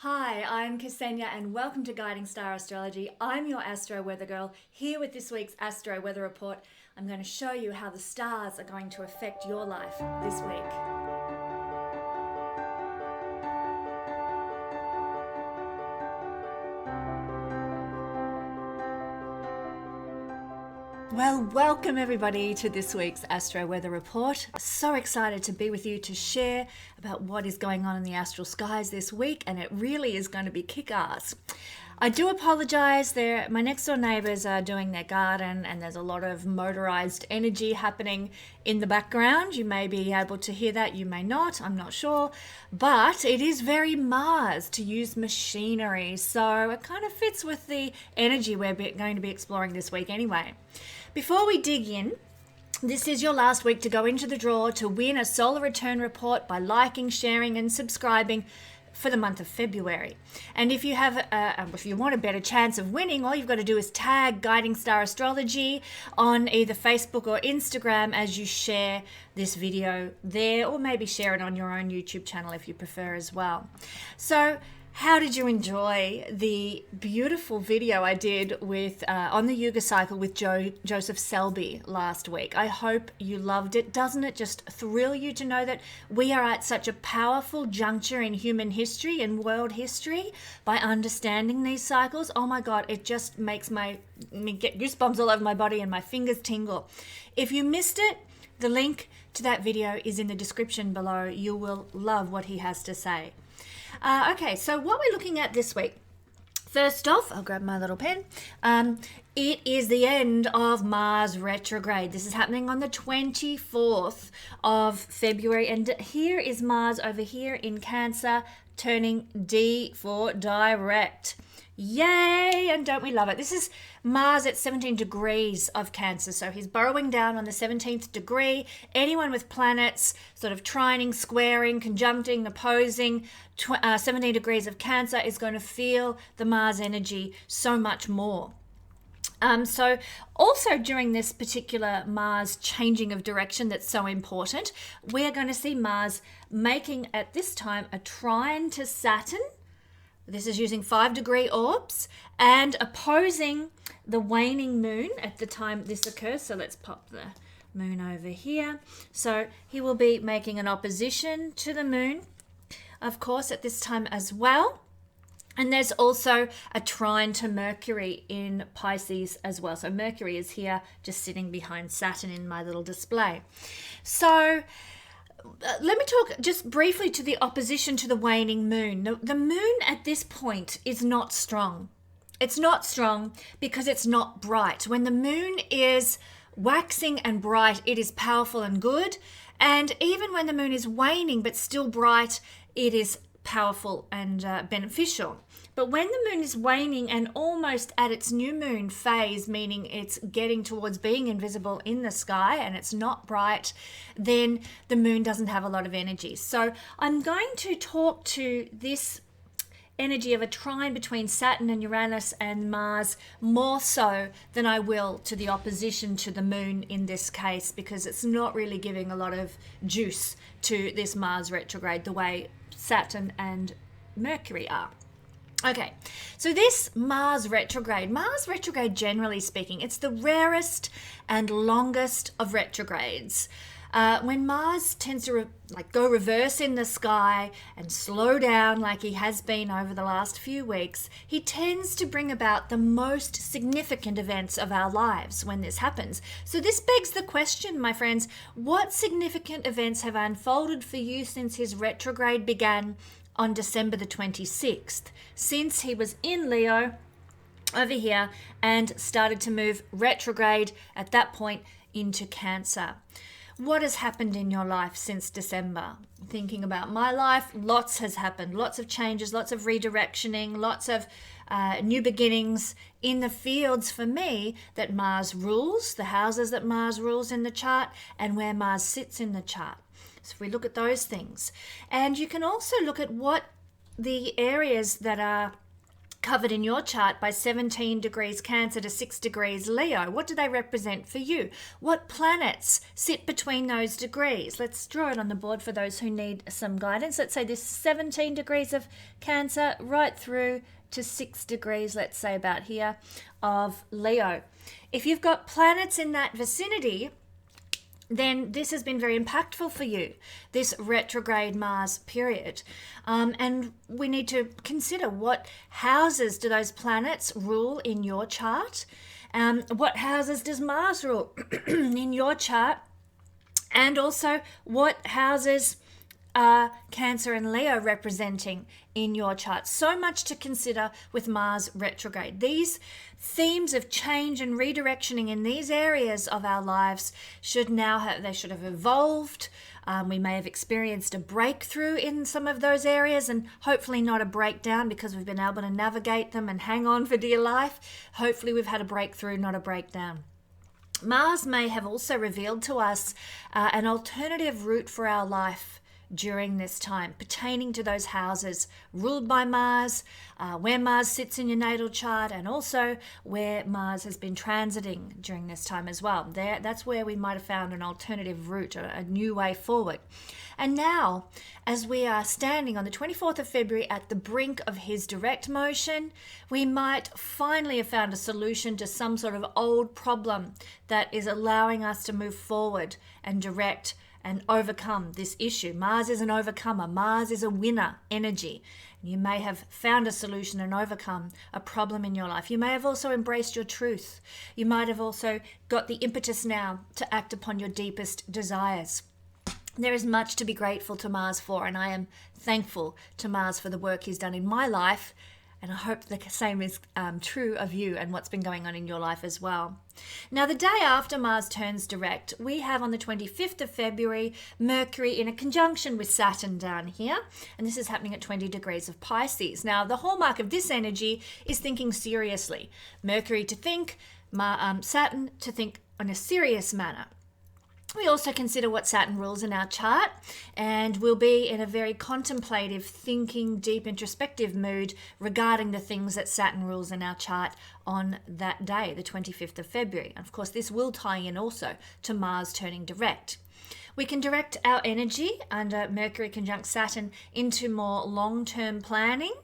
Hi, I'm Kesenya and welcome to Guiding Star Astrology. I'm your Astro Weather Girl, here with this week's Astro Weather Report. I'm going to show you how the stars are going to affect your life this week. Well, welcome everybody to this week's Astro Weather Report. So excited to be with you to share about what is going on in the astral skies this week, and it really is going to be kick-ass. I do apologize, my next door neighbors are doing their garden and there's a lot of motorized energy happening in the background. You may be able to hear that, you may not, I'm not sure. But it is very Mars to use machinery, so it kind of fits with the energy we're going to be exploring this week anyway. Before we dig in, this is your last week to go into the draw to win a solar return report by liking, sharing and subscribing for the month of February. And if you want a better chance of winning, all you've got to do is tag Guiding Star Astrology on either Facebook or Instagram as you share this video there, or maybe share it on your own YouTube channel if you prefer as well. So how did you enjoy the beautiful video I did with on the Yuga Cycle with Joseph Selbie last week? I hope you loved it. Doesn't it just thrill you to know that we are at such a powerful juncture in human history and world history by understanding these cycles? Oh my God, it just makes me get goosebumps all over my body and my fingers tingle. If you missed it, the link to that video is in the description below. You will love what he has to say. Okay, so what we're looking at this week, first off, I'll grab my little pen. It is the end of Mars retrograde. This is happening on the 24th of February, and here is Mars over here in Cancer, turning D for direct. Yay! And don't we love it? This is Mars at 17 degrees of Cancer. So he's burrowing down on the 17th degree. Anyone with planets sort of trining, squaring, conjuncting, opposing 17 degrees of Cancer is going to feel the Mars energy so much more. So also during this particular Mars changing of direction that's so important, we're going to see Mars making at this time a trine to Saturn. This is using 5-degree orbs and opposing the waning moon at the time this occurs. So let's pop the moon over here. So he will be making an opposition to the moon, of course, at this time as well. And there's also a trine to Mercury in Pisces as well. So Mercury is here just sitting behind Saturn in my little display. So let me talk just briefly to the opposition to the waning moon. The moon at this point is not strong. It's not strong because it's not bright. When the moon is waxing and bright, it is powerful and good. And even when the moon is waning but still bright, it is powerful and beneficial. But when the moon is waning and almost at its new moon phase, meaning it's getting towards being invisible in the sky and it's not bright, then the moon doesn't have a lot of energy. So I'm going to talk to this energy of a trine between Saturn and Uranus and Mars more so than I will to the opposition to the moon in this case, because it's not really giving a lot of juice to this Mars retrograde the way Saturn and Mercury are. Okay, so this Mars retrograde, generally speaking, it's the rarest and longest of retrogrades. When Mars tends to go reverse in the sky and slow down like he has been over the last few weeks, he tends to bring about the most significant events of our lives when this happens. So this begs the question, my friends, what significant events have unfolded for you since his retrograde began on December the 26th, since he was in Leo over here and started to move retrograde at that point into Cancer? What has happened in your life since December? Thinking about my life, lots has happened. Lots of changes, lots of redirectioning, lots of new beginnings in the fields for me that Mars rules, the houses that Mars rules in the chart, and where Mars sits in the chart. So if we look at those things. And you can also look at what the areas that are covered in your chart by 17 degrees Cancer to 6 degrees Leo. What do they represent for you? What planets sit between those degrees? Let's draw it on the board for those who need some guidance. Let's say this 17 degrees of Cancer right through to 6 degrees, let's say about here, of Leo. If you've got planets in that vicinity, then this has been very impactful for you, this retrograde Mars period. And we need to consider what houses do those planets rule in your chart? What houses does Mars rule in your chart? And also, what houses are Cancer and Leo representing in your chart? So much to consider with Mars retrograde. These themes of change and redirectioning in these areas of our lives should have evolved. We may have experienced a breakthrough in some of those areas, and hopefully not a breakdown, because we've been able to navigate them and hang on for dear life. Hopefully we've had a breakthrough, not a breakdown. Mars may have also revealed to us an alternative route for our life during this time, pertaining to those houses ruled by Mars, where Mars sits in your natal chart, and also where Mars has been transiting during this time as well. That's where we might have found an alternative route, a new way forward. And now, as we are standing on the 24th of February at the brink of his direct motion, we might finally have found a solution to some sort of old problem that is allowing us to move forward and direct and overcome this issue. Mars is an overcomer. Mars is a winner energy. You may have found a solution and overcome a problem in your life. You may have also embraced your truth. You might have also got the impetus now to act upon your deepest desires. There is much to be grateful to Mars for, and I am thankful to Mars for the work he's done in my life. And I hope the same is true of you and what's been going on in your life as well. Now, the day after Mars turns direct, we have on the 25th of February, Mercury in a conjunction with Saturn down here. And this is happening at 20 degrees of Pisces. Now, the hallmark of this energy is thinking seriously. Mercury to think, Saturn to think in a serious manner. We also consider what Saturn rules in our chart, and we'll be in a very contemplative, thinking, deep, introspective mood regarding the things that Saturn rules in our chart on that day, the 25th of February. And of course, this will tie in also to Mars turning direct. We can direct our energy under Mercury conjunct Saturn into more long-term planning,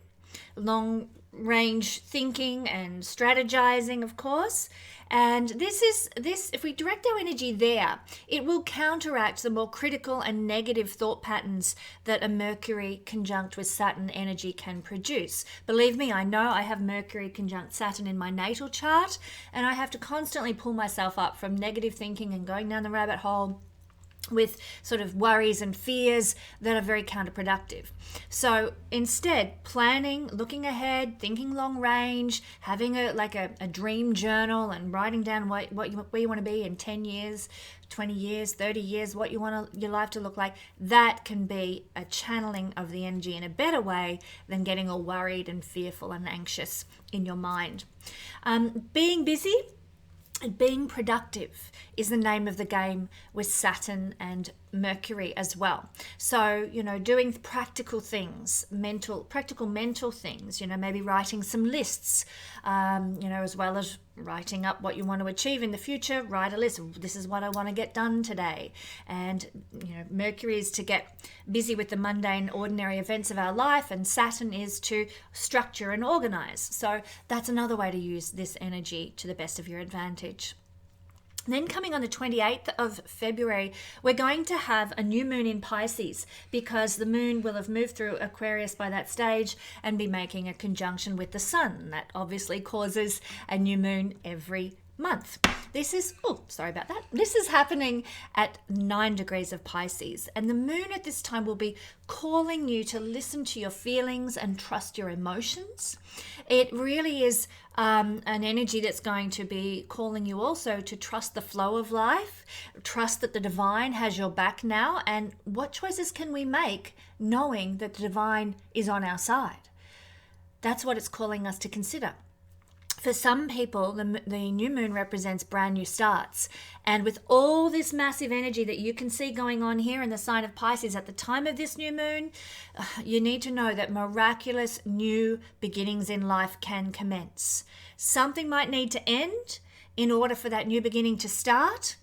long-range thinking and strategizing, of course. And this, if we direct our energy there, it will counteract the more critical and negative thought patterns that a Mercury conjunct with Saturn energy can produce. Believe me, I know I have Mercury conjunct Saturn in my natal chart, and I have to constantly pull myself up from negative thinking and going down the rabbit hole with sort of worries and fears that are very counterproductive. So instead, planning, looking ahead, thinking long range, having a dream journal and writing down where you want to be in 10 years, 20 years, 30 years, what you want your life to look like, that can be a channeling of the energy in a better way than getting all worried and fearful and anxious in your mind. Being busy and being productive is the name of the game with Saturn and Mercury as well. So, doing practical things, practical mental things, maybe writing some lists, as well as writing up what you want to achieve in the future. Write a list. This is what I want to get done today. And, Mercury is to get busy with the mundane, ordinary events of our life, and Saturn is to structure and organize. So that's another way to use this energy to the best of your advantage. Then coming on the 28th of February, we're going to have a new moon in Pisces, because the moon will have moved through Aquarius by that stage and be making a conjunction with the sun. That obviously causes a new moon every month. This is happening at 9 degrees of Pisces, and the moon at this time will be calling you to listen to your feelings and trust your emotions. It really is an energy that's going to be calling you also to trust the flow of life, trust that the divine has your back now, and what choices can we make knowing that the divine is on our side? That's what it's calling us to consider. For some people, the new moon represents brand new starts. And with all this massive energy that you can see going on here in the sign of Pisces at the time of this new moon, you need to know that miraculous new beginnings in life can commence. Something might need to end in order for that new beginning to start.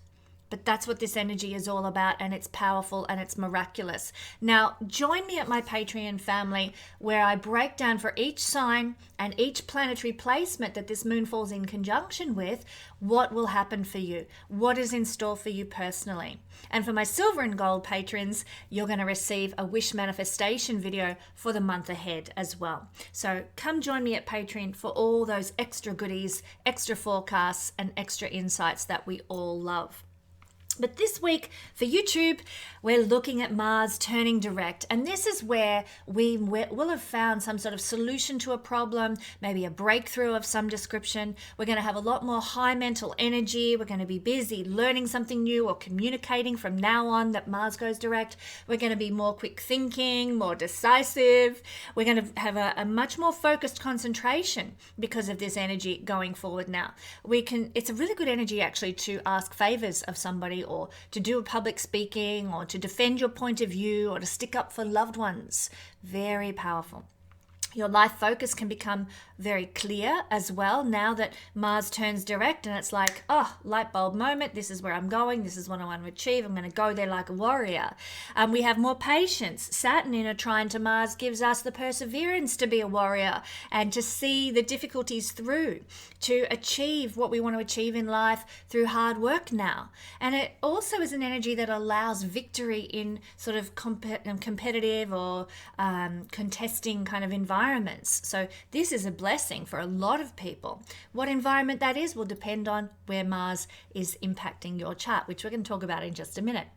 But that's what this energy is all about, and it's powerful and it's miraculous. Now, join me at my Patreon family where I break down for each sign and each planetary placement that this moon falls in conjunction with, what will happen for you, what is in store for you personally. And for my silver and gold patrons, you're going to receive a wish manifestation video for the month ahead as well. So come join me at Patreon for all those extra goodies, extra forecasts, and extra insights that we all love. But this week for YouTube, we're looking at Mars turning direct. And this is where we will have found some sort of solution to a problem, maybe a breakthrough of some description. We're going to have a lot more high mental energy. We're going to be busy learning something new or communicating from now on that Mars goes direct. We're going to be more quick thinking, more decisive. We're going to have a much more focused concentration because of this energy going forward now. It's a really good energy actually to ask favors of somebody, or to do a public speaking, or to defend your point of view, or to stick up for loved ones. Very powerful. Your life focus can become very clear as well now that Mars turns direct, and it's like, oh, light bulb moment. This is where I'm going. This is what I want to achieve. I'm going to go there like a warrior. We have more patience. Saturn in a trine to Mars gives us the perseverance to be a warrior and to see the difficulties through, to achieve what we want to achieve in life through hard work now. And it also is an energy that allows victory in sort of competitive or contesting kind of environments. So this is a blessing for a lot of people. What environment that is will depend on where Mars is impacting your chart, which we're going to talk about in just a minute.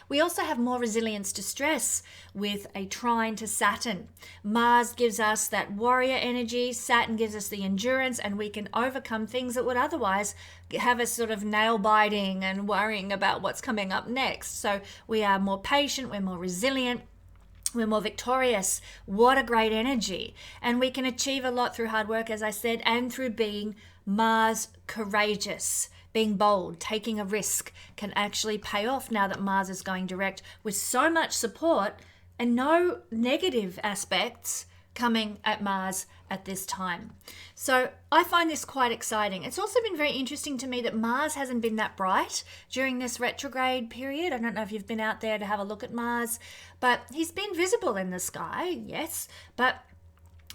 We also have more resilience to stress with a trine to Saturn. Mars gives us that warrior energy, Saturn gives us the endurance, and we can overcome things that would otherwise have us sort of nail biting and worrying about what's coming up next. So we are more patient, we're more resilient, we're more victorious. What a great energy. And we can achieve a lot through hard work, as I said, and through being Mars courageous. Being bold, taking a risk can actually pay off now that Mars is going direct with so much support and no negative aspects coming at Mars at this time. So I find this quite exciting. It's also been very interesting to me that Mars hasn't been that bright during this retrograde period. I don't know if you've been out there to have a look at Mars, but he's been visible in the sky, yes, but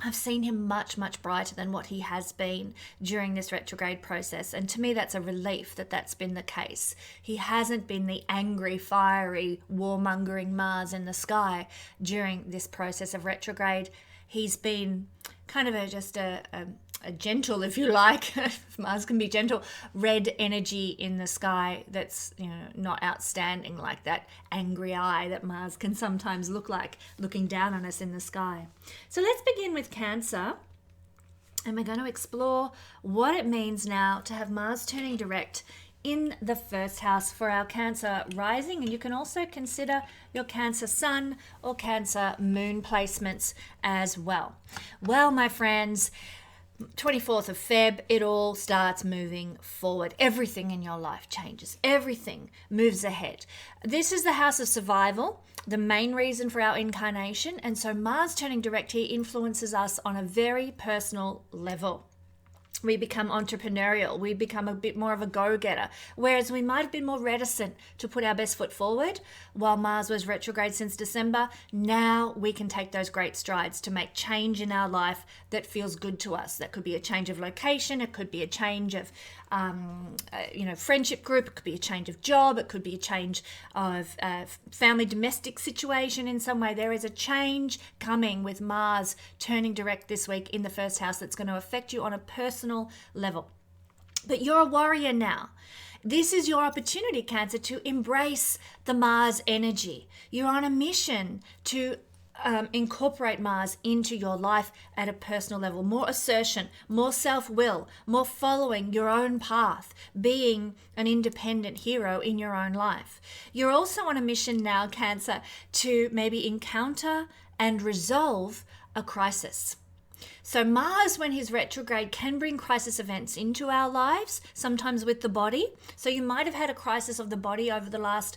I've seen him much, much brighter than what he has been during this retrograde process. And to me, that's a relief that that's been the case. He hasn't been the angry, fiery, warmongering Mars in the sky during this process of retrograde. He's been kind of just a gentle, if you like, Mars can be gentle, red energy in the sky that's, not outstanding like that angry eye that Mars can sometimes look like looking down on us in the sky. So let's begin with Cancer, and we're going to explore what it means now to have Mars turning direct in the first house for our Cancer rising. And you can also consider your Cancer sun or Cancer moon placements as well. Well, my friends, 24th of Feb, it all starts moving forward. Everything in your life changes. Everything moves ahead. This is the house of survival, the main reason for our incarnation. And so Mars turning direct here influences us on a very personal level. We become entrepreneurial. We become a bit more of a go-getter. Whereas we might have been more reticent to put our best foot forward while Mars was retrograde since December. Now we can take those great strides to make change in our life that feels good to us. That could be a change of location. It could be a change of, friendship group. It could be a change of job. It could be a change of family domestic situation in some way. There is a change coming with Mars turning direct this week in the first house that's going to affect you on a personal level. But you're a warrior now. This is your opportunity, Cancer, to embrace the Mars energy. You're on a mission to incorporate Mars into your life at a personal level. More assertion, more self-will, more following your own path, being an independent hero in your own life. You're also on a mission now, Cancer, to maybe encounter and resolve a crisis. So Mars, when he's retrograde, can bring crisis events into our lives, sometimes with the body. So you might have had a crisis of the body over the last,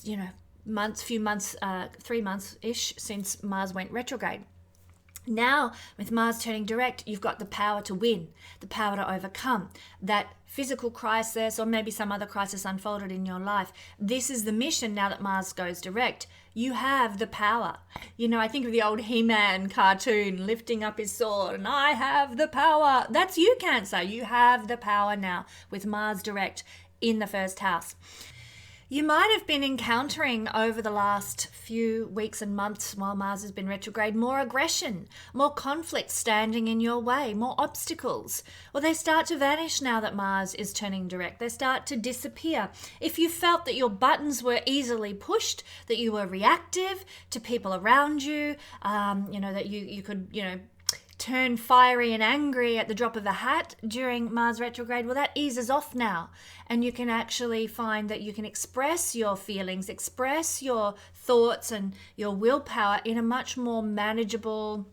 few months, 3 months-ish since Mars went retrograde. Now, with Mars turning direct, you've got the power to win, the power to overcome that physical crisis or maybe some other crisis unfolded in your life. This is the mission now that Mars goes direct. You have the power. I think of the old He-Man cartoon lifting up his sword and I have the power. That's you, Cancer. You have the power now with Mars direct in the first house. You might have been encountering over the last few weeks and months while Mars has been retrograde more aggression, more conflict standing in your way, more obstacles. Well, they start to vanish now that Mars is turning direct. They start to disappear. If you felt that your buttons were easily pushed, that you were reactive to people around you, that you could, turn fiery and angry at the drop of a hat during Mars retrograde, well, that eases off now. And you can actually find that you can express your feelings, express your thoughts and your willpower in a much more manageable,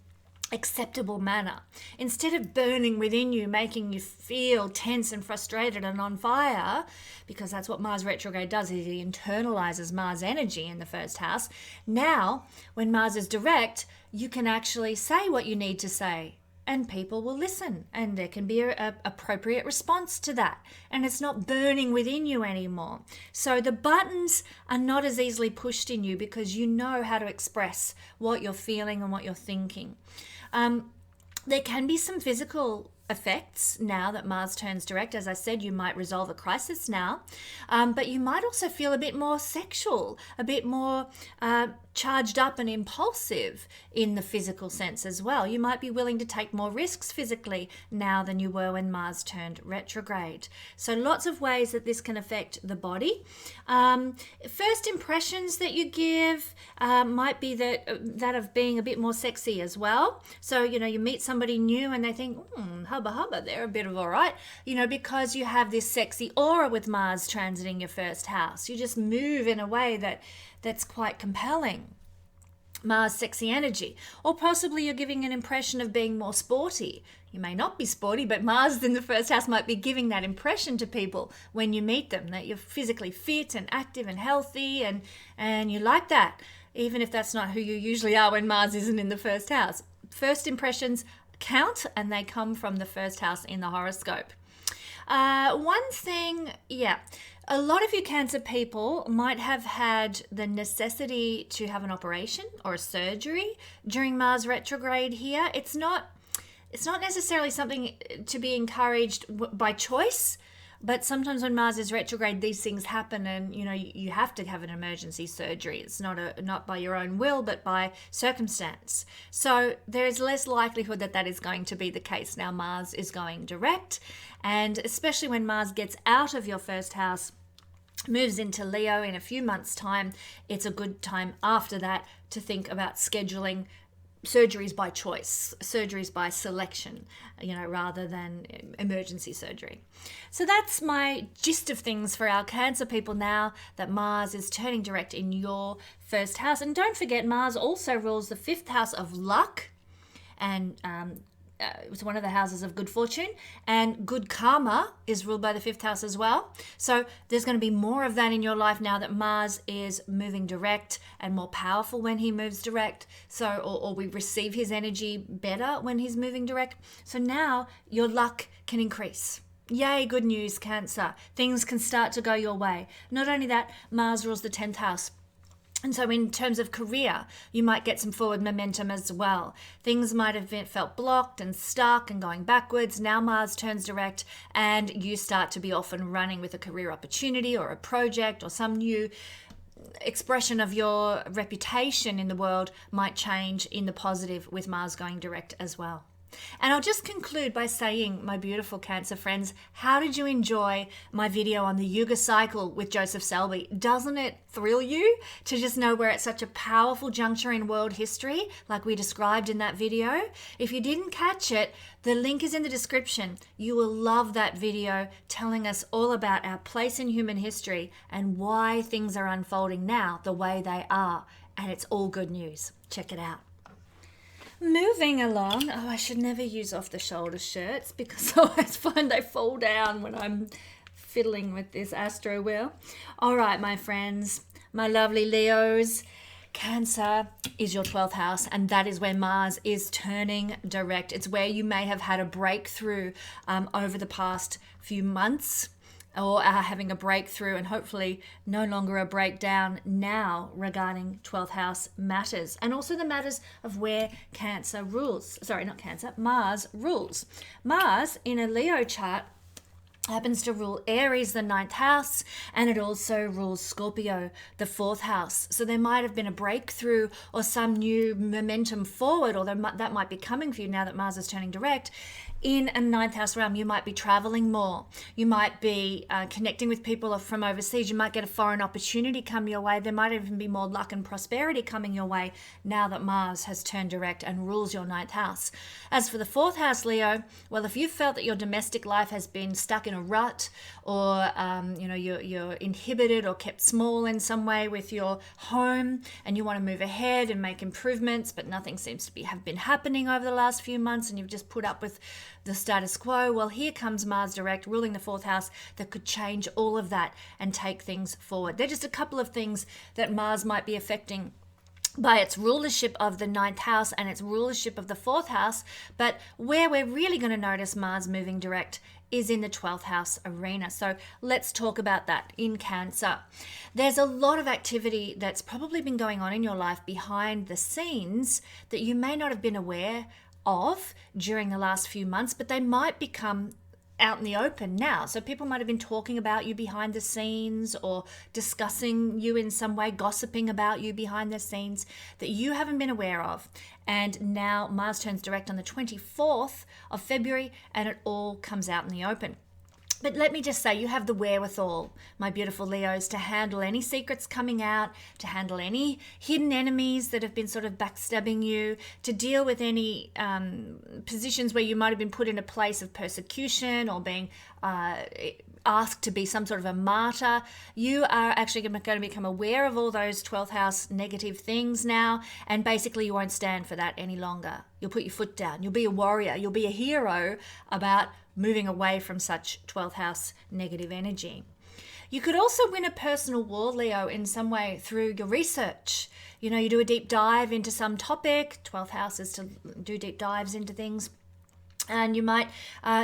acceptable manner. Instead of burning within you, making you feel tense and frustrated and on fire, because that's what Mars retrograde does, is it internalizes Mars energy in the first house. Now, when Mars is direct, you can actually say what you need to say and people will listen and there can be an appropriate response to that. And it's not burning within you anymore. So the buttons are not as easily pushed in you because you know how to express what you're feeling and what you're thinking. There can be some physical effects now that Mars turns direct. As I said, you might resolve a crisis now, but you might also feel a bit more sexual, a bit more charged up and impulsive in the physical sense as well. You might be willing to take more risks physically now than you were when Mars turned retrograde. So lots of ways that this can affect the body. First impressions that you give might be that of being a bit more sexy as well. So, you meet somebody new and they think, hubba hubba, they're a bit of all right, because you have this sexy aura with Mars transiting your first house. You just move in a way that's quite compelling. Mars sexy energy. Or possibly you're giving an impression of being more sporty. You may not be sporty, but Mars in the first house might be giving that impression to people when you meet them, that you're physically fit and active and healthy and you like that, even if that's not who you usually are when Mars isn't in the first house. First impressions count and they come from the first house in the horoscope. One thing, a lot of you Cancer people might have had the necessity to have an operation or a surgery during Mars retrograde here. It's not necessarily something to be encouraged by choice, but sometimes when Mars is retrograde, these things happen and, you have to have an emergency surgery. It's not by your own will, but by circumstance. So there is less likelihood that is going to be the case now Mars is going direct. And especially when Mars gets out of your first house, moves into Leo in a few months' time, it's a good time after that to think about scheduling surgeries by choice, surgeries by selection, rather than emergency surgery. So that's my gist of things for our Cancer people now that Mars is turning direct in your first house. And don't forget, Mars also rules the fifth house of luck, and it's one of the houses of good fortune, and good karma is ruled by the fifth house as well. So there's going to be more of that in your life now that Mars is moving direct and more powerful when he moves direct. So, or we receive his energy better when he's moving direct. So now your luck can increase. Yay, good news, Cancer. Things can start to go your way. Not only that, Mars rules the 10th house. And so in terms of career, you might get some forward momentum as well. Things might have felt blocked and stuck and going backwards. Now Mars turns direct and you start to be off and running with a career opportunity or a project or some new expression of your reputation in the world might change in the positive with Mars going direct as well. And I'll just conclude by saying, my beautiful Cancer friends, how did you enjoy my video on the Yuga Cycle with Joseph Selbie? Doesn't it thrill you to just know we're at such a powerful juncture in world history, like we described in that video? If you didn't catch it, the link is in the description. You will love that video telling us all about our place in human history and why things are unfolding now the way they are. And it's all good news. Check it out. Moving along. Oh, I should never use off the shoulder shirts because I always find they fall down when I'm fiddling with this astro wheel. All right, my friends, my lovely Leos. Cancer is your 12th house, and that is where Mars is turning direct. It's where you may have had a breakthrough over the past few months, or are having a breakthrough and hopefully no longer a breakdown now regarding 12th house matters, and also the matters of where Cancer rules. Sorry, not Cancer, Mars rules. Mars in a Leo chart happens to rule Aries, the 9th house, and it also rules Scorpio, the 4th house. So there might have been a breakthrough or some new momentum forward, or that might be coming for you now that Mars is turning direct. In a 9th house realm, you might be traveling more. You might be connecting with people from overseas. You might get a foreign opportunity come your way. There might even be more luck and prosperity coming your way now that Mars has turned direct and rules your 9th house. As for the 4th house, Leo, well, if you felt that your domestic life has been stuck in a rut, or you're inhibited or kept small in some way with your home, and you want to move ahead and make improvements, but nothing seems to have been happening over the last few months, and you've just put up with the status quo, well, here comes Mars direct ruling the 4th house that could change all of that and take things forward. They're just a couple of things that Mars might be affecting by its rulership of the 9th house and its rulership of the 4th house. But where we're really going to notice Mars moving direct is in the 12th house arena. So let's talk about that in Cancer. There's a lot of activity that's probably been going on in your life behind the scenes that you may not have been aware of during the last few months, but they might become out in the open now. So people might have been talking about you behind the scenes, or discussing you in some way, gossiping about you behind the scenes that you haven't been aware of. And now Mars turns direct on the 24th of February and it all comes out in the open. But let me just say, you have the wherewithal, my beautiful Leos, to handle any secrets coming out, to handle any hidden enemies that have been sort of backstabbing you, to deal with any positions where you might have been put in a place of persecution or being asked to be some sort of a martyr. You are actually going to become aware of all those 12th house negative things now, and basically you won't stand for that any longer. You'll put your foot down. You'll be a warrior. You'll be a hero about moving away from such 12th house negative energy. You could also win a personal war, Leo, in some way through your research. You know, you do a deep dive into some topic. 12th house is to do deep dives into things. And you might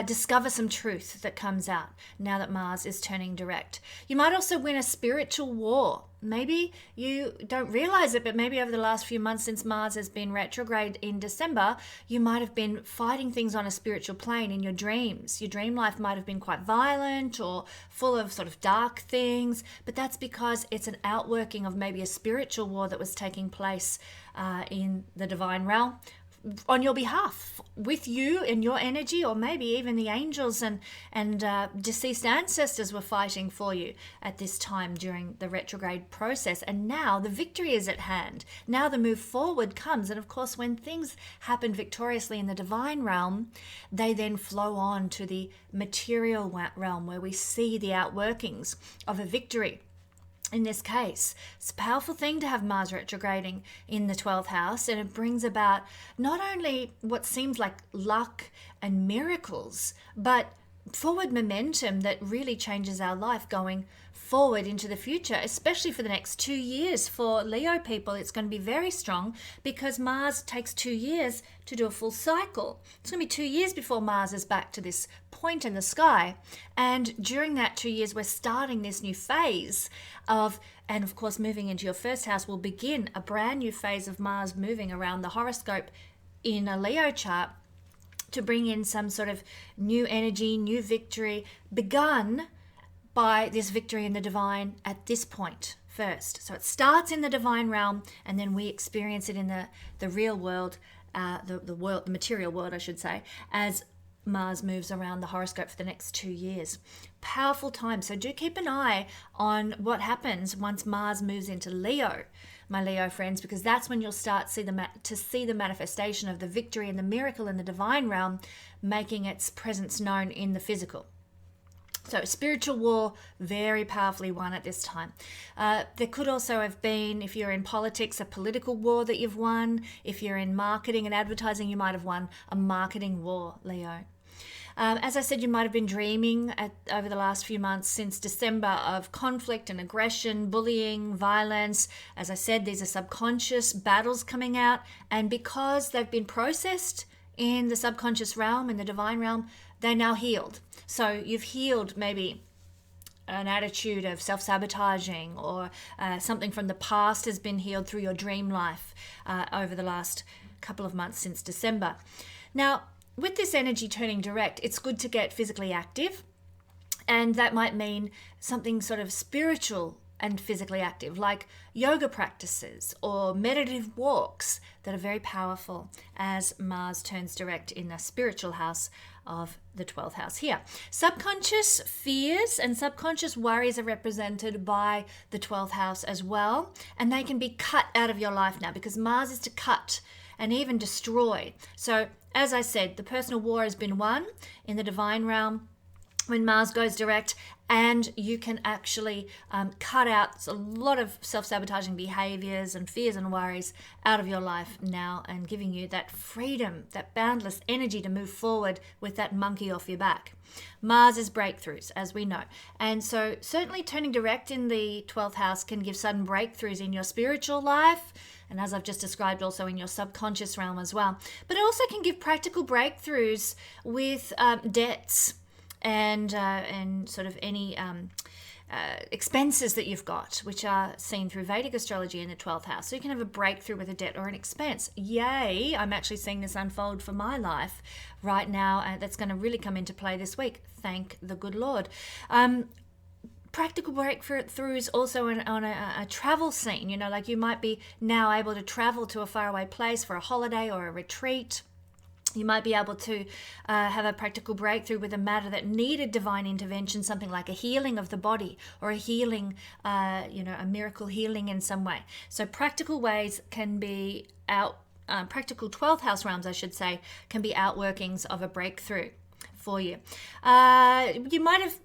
discover some truth that comes out now that Mars is turning direct. You might also win a spiritual war. Maybe you don't realize it, but maybe over the last few months since Mars has been retrograde in December, you might have been fighting things on a spiritual plane in your dreams. Your dream life might have been quite violent or full of sort of dark things, but that's because it's an outworking of maybe a spiritual war that was taking place in the divine realm on your behalf, with you and your energy, or maybe even the angels and deceased ancestors were fighting for you at this time during the retrograde process. And now the victory is at hand. Now the move forward comes. And of course, when things happen victoriously in the divine realm, they then flow on to the material realm, where we see the outworkings of a victory. In this case, it's a powerful thing to have Mars retrograding in the 12th house, and it brings about not only what seems like luck and miracles, but forward momentum that really changes our life going forward into the future, especially for the next 2 years. For Leo people, it's going to be very strong because Mars takes 2 years to do a full cycle. It's going to be 2 years before Mars is back to this point in the sky. And during that 2 years, we're starting this new phase and of course, moving into your first house will begin a brand new phase of Mars moving around the horoscope in a Leo chart to bring in some sort of new energy, new victory, begun by this victory in the divine at this point first. So it starts in the divine realm, and then we experience it in the real world, the material world, I should say, as Mars moves around the horoscope for the next 2 years. Powerful time. So do keep an eye on what happens once Mars moves into Leo, my Leo friends, because that's when you'll start to see the manifestation of the victory and the miracle in the divine realm making its presence known in the physical. So spiritual war, very powerfully won at this time. There could also have been, if you're in politics, a political war that you've won. If you're in marketing and advertising, you might have won a marketing war, Leo. As I said, you might have been dreaming over the last few months since December of conflict and aggression, bullying, violence. As I said, these are subconscious battles coming out. And because they've been processed in the subconscious realm, in the divine realm, they're now healed. So you've healed maybe an attitude of self-sabotaging, or something from the past has been healed through your dream life over the last couple of months since December. Now, with this energy turning direct, it's good to get physically active, and that might mean something sort of spiritual and physically active, like yoga practices or meditative walks that are very powerful as Mars turns direct in the spiritual house of the 12th house here. Subconscious fears and subconscious worries are represented by the 12th house as well, and they can be cut out of your life now, because Mars is to cut and even destroy. So as I said, the personal war has been won in the divine realm when Mars goes direct, and you can actually cut out a lot of self-sabotaging behaviors and fears and worries out of your life now, and giving you that freedom, that boundless energy to move forward with that monkey off your back. Mars is breakthroughs, as we know. And so certainly turning direct in the 12th house can give sudden breakthroughs in your spiritual life, and as I've just described, also in your subconscious realm as well. But it also can give practical breakthroughs with debts and sort of any expenses that you've got, which are seen through Vedic astrology in the 12th house. So you can have a breakthrough with a debt or an expense. Yay! I'm actually seeing this unfold for my life right now, and that's going to really come into play this week. Thank the good Lord. Practical breakthroughs also on a travel scene. You know, like you might be now able to travel to a faraway place for a holiday or a retreat. You might be able to have a practical breakthrough with a matter that needed divine intervention, something like a healing of the body, or a healing, a miracle healing in some way. So practical ways can be practical 12th house realms, I should say, can be outworkings of a breakthrough for you. You might have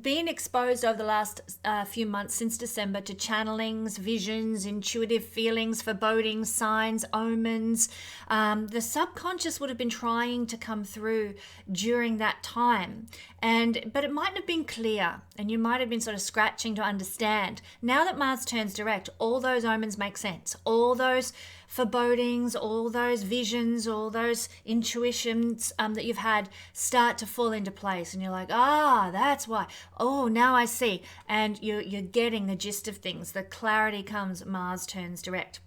been exposed over the last few months since December to channelings, visions, intuitive feelings, forebodings, signs, omens. The subconscious would have been trying to come through during that time, but it mightn't have been clear, and you might have been sort of scratching to understand. Now that Mars turns direct, all those omens make sense. All those forebodings, all those visions, all those intuitions that you've had start to fall into place, and you're like, that's why. Oh, now I see. And you're getting the gist of things. The clarity comes, Mars turns direct.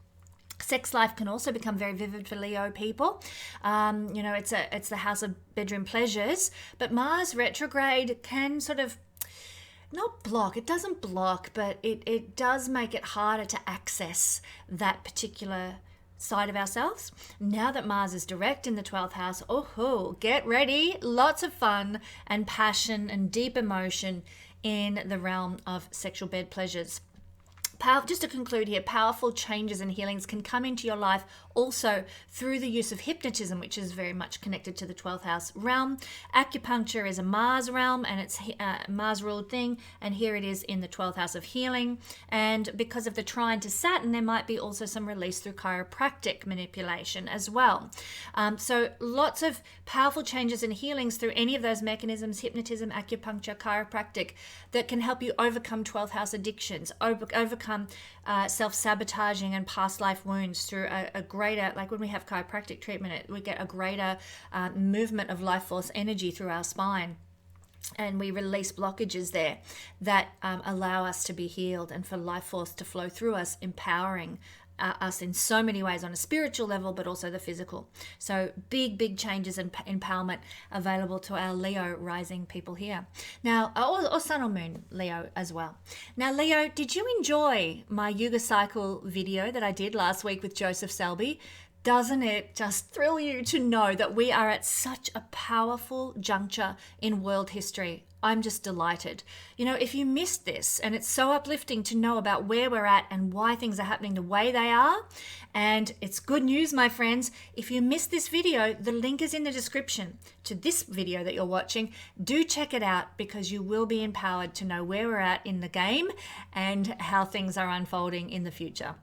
Sex life can also become very vivid for Leo people. It's the house of bedroom pleasures, but Mars retrograde can sort of not block, it doesn't block, but it does make it harder to access that particular side of ourselves. Now that Mars is direct in the 12th house, get ready. Lots of fun and passion and deep emotion in the realm of sexual bed pleasures. Just to conclude here, powerful changes and healings can come into your life also through the use of hypnotism, which is very much connected to the 12th house realm. Acupuncture is a Mars realm, and it's a Mars-ruled thing, and here it is in the 12th house of healing. And because of the trine to Saturn, there might be also some release through chiropractic manipulation as well. So lots of powerful changes and healings through any of those mechanisms, hypnotism, acupuncture, chiropractic, that can help you overcome 12th house addictions, overcome self-sabotaging and past life wounds through a greater, like when we have chiropractic treatment, we get a greater movement of life force energy through our spine, and we release blockages there that allow us to be healed and for life force to flow through us, empowering us in so many ways on a spiritual level, but also the physical. So big changes and empowerment available to our Leo rising people here. Now, or Sun or Moon Leo as well. Now, Leo, did you enjoy my Yuga Cycle video that I did last week with Joseph Selbie? Doesn't it just thrill you to know that we are at such a powerful juncture in world history? I'm just delighted. You know, if you missed this, and it's so uplifting to know about where we're at and why things are happening the way they are, and it's good news, my friends. If you missed this video, the link is in the description to this video that you're watching. Do check it out because you will be empowered to know where we're at in the game and how things are unfolding in the future.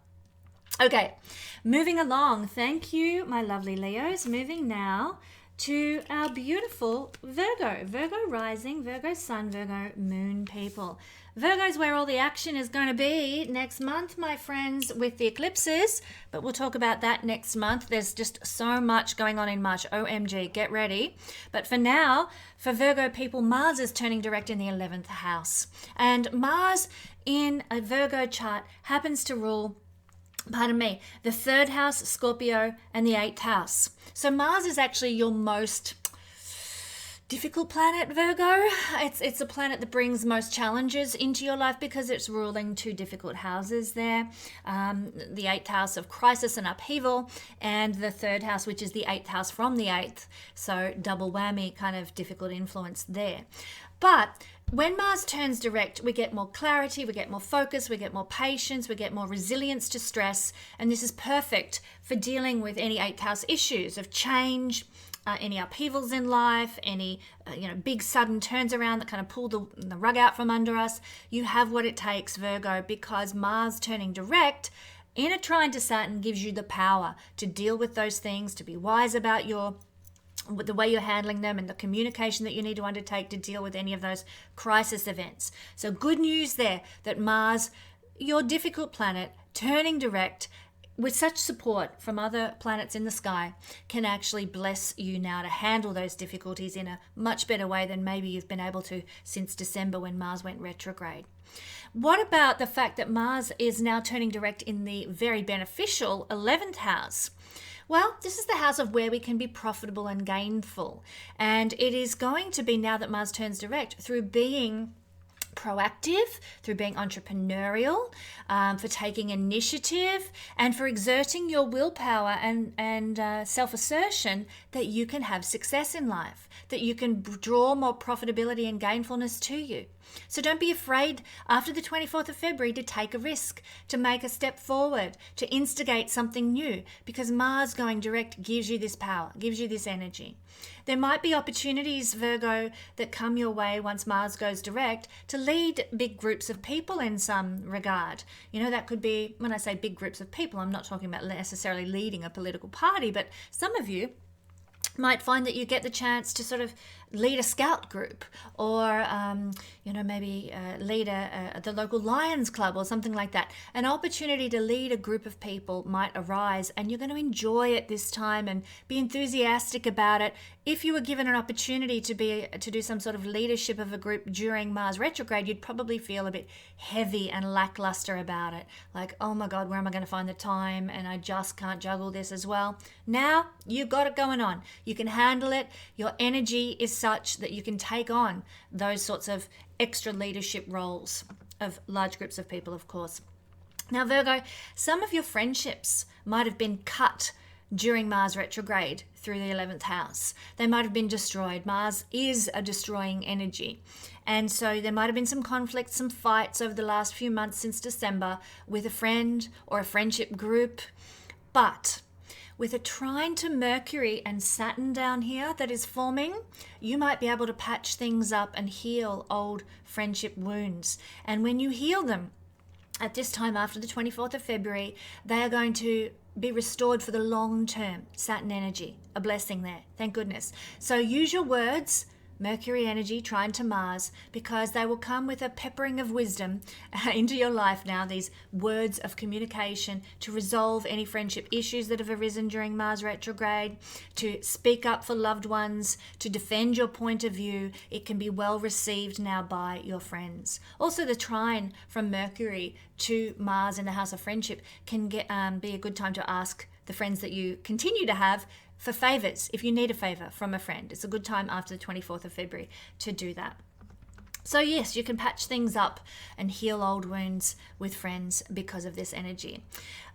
Okay, moving along. Thank you, my lovely Leos. Moving now to our beautiful Virgo. Virgo rising, Virgo sun, Virgo moon people. Virgo's where all the action is going to be next month, my friends, with the eclipses. But we'll talk about that next month. There's just so much going on in March. OMG, get ready. But for now, for Virgo people, Mars is turning direct in the 11th house. And Mars in a Virgo chart happens to rule, pardon me, the 3rd house, Scorpio, and the 8th house. So Mars is actually your most difficult planet, Virgo. It's a planet that brings most challenges into your life because it's ruling 2 difficult houses there. The 8th house of crisis and upheaval, and the 3rd house, which is the 8th house from the 8th. So double whammy, kind of difficult influence there. But when Mars turns direct, we get more clarity, we get more focus, we get more patience, we get more resilience to stress. And this is perfect for dealing with any 8th house issues of change, any upheavals in life, any big sudden turns around that kind of pull the rug out from under us. You have what it takes, Virgo, because Mars turning direct in a trine to Saturn gives you the power to deal with those things, to be wise about the way you're handling them and the communication that you need to undertake to deal with any of those crisis events. So good news there that Mars, your difficult planet, turning direct with such support from other planets in the sky, can actually bless you now to handle those difficulties in a much better way than maybe you've been able to since December when Mars went retrograde. What about the fact that Mars is now turning direct in the very beneficial 11th house? Well, this is the house of where we can be profitable and gainful. And it is going to be, now that Mars turns direct, through being proactive, through being entrepreneurial, for taking initiative, and for exerting your willpower and self-assertion, that you can have success in life, that you can draw more profitability and gainfulness to you. So don't be afraid after the 24th of February to take a risk, to make a step forward, to instigate something new, because Mars going direct gives you this power, gives you this energy. There might be opportunities, Virgo, that come your way once Mars goes direct to lead big groups of people in some regard. You know, that could be, when I say big groups of people, I'm not talking about necessarily leading a political party, but some of you might find that you get the chance to sort of lead a scout group, or maybe lead the local Lions Club or something like that. An opportunity to lead a group of people might arise, and you're going to enjoy it this time and be enthusiastic about it. If you were given an opportunity to do some sort of leadership of a group during Mars retrograde, you'd probably feel a bit heavy and lackluster about it. Like, oh my God, where am I going to find the time? And I just can't juggle this as well. Now you've got it going on. You can handle it. Your energy is such that you can take on those sorts of extra leadership roles of large groups of people, of course. Now, Virgo, some of your friendships might have been cut during Mars retrograde through the 11th house. They might have been destroyed. Mars is a destroying energy. And so there might have been some conflicts, some fights over the last few months since December with a friend or a friendship group. But with a trine to Mercury and Saturn down here that is forming, you might be able to patch things up and heal old friendship wounds. And when you heal them at this time after the 24th of February, they are going to be restored for the long term. Saturn energy, a blessing there. Thank goodness. So use your words, Mercury energy, trine to Mars, because they will come with a peppering of wisdom into your life now, these words of communication to resolve any friendship issues that have arisen during Mars retrograde, to speak up for loved ones, to defend your point of view. It can be well received now by your friends. Also, the trine from Mercury to Mars in the house of friendship can be a good time to ask the friends that you continue to have for favors. If you need a favor from a friend, it's a good time after the 24th of February to do that. So yes, you can patch things up and heal old wounds with friends because of this energy.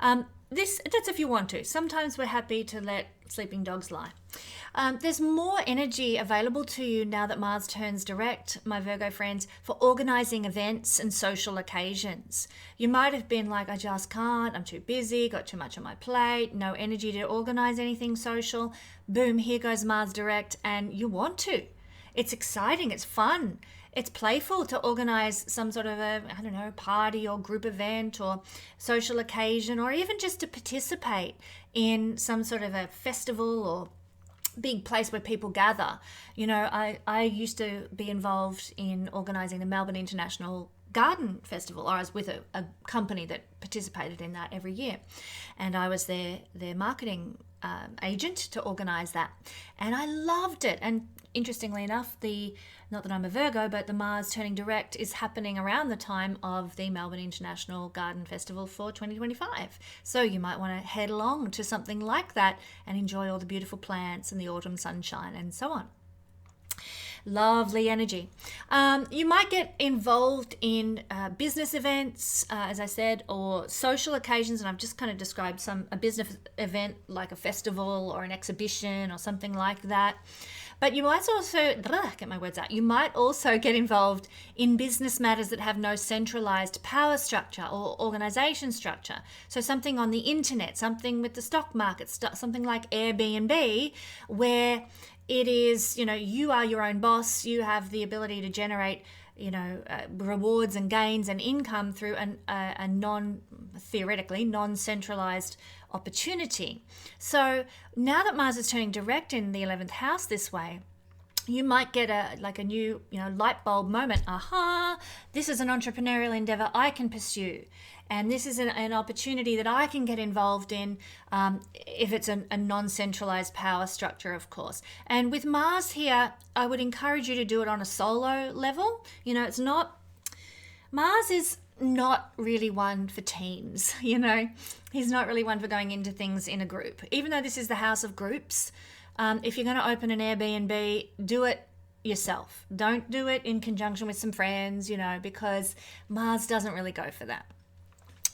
That's if you want to. Sometimes we're happy to let sleeping dogs lie. There's more energy available to you now that Mars turns direct, my Virgo friends, for organizing events and social occasions. You might have been like, I just can't, I'm too busy, got too much on my plate, no energy to organize anything social. Boom, here goes Mars direct, and you want to. It's exciting, it's fun. It's playful to organize some sort of party or group event or social occasion, or even just to participate in some sort of a festival or big place where people gather. I used to be involved in organizing the Melbourne International Garden Festival, or I was with a company that participated in that every year, and I was their marketing agent to organize that, and I loved it. And interestingly enough, not that I'm a Virgo, but the Mars turning direct is happening around the time of the Melbourne International Garden Festival for 2025. So you might want to head along to something like that and enjoy all the beautiful plants and the autumn sunshine and so on. Lovely energy. You might get involved in business events, as I said, or social occasions, and I've just kind of described a business event like a festival or an exhibition or something like that. But you might also, get my words out, you might also get involved in business matters that have no centralized power structure or organization structure. So something on the internet, something with the stock market, something like Airbnb, where it is, you are your own boss, you have the ability to generate rewards and gains and income through a theoretically non-centralized opportunity. So now that Mars is turning direct in the 11th house this way, you might get a new light bulb moment. Aha, this is an entrepreneurial endeavor I can pursue. And this is an opportunity that I can get involved in if it's a non-centralized power structure, of course. And with Mars here, I would encourage you to do it on a solo level. Mars is not really one for teams, He's not really one for going into things in a group. Even though this is the house of groups, if you're going to open an Airbnb, do it yourself. Don't do it in conjunction with some friends, because Mars doesn't really go for that.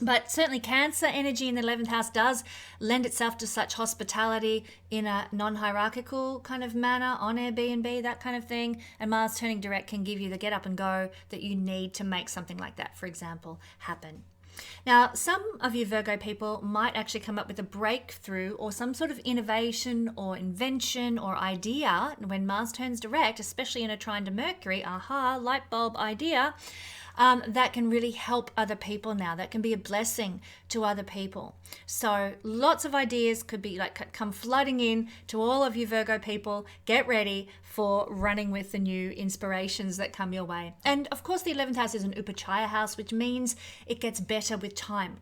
But certainly Cancer energy in the 11th house does lend itself to such hospitality in a non-hierarchical kind of manner on Airbnb, that kind of thing. And Mars turning direct can give you the get up and go that you need to make something like that, for example, happen. Now, some of you Virgo people might actually come up with a breakthrough or some sort of innovation or invention or idea when Mars turns direct, especially in a trine to Mercury, light bulb idea, that can really help other people now. That can be a blessing to other people. So lots of ideas could be come flooding in to all of you Virgo people. Get ready for running with the new inspirations that come your way. And of course, the 11th house is an Upachaya house, which means it gets better with time.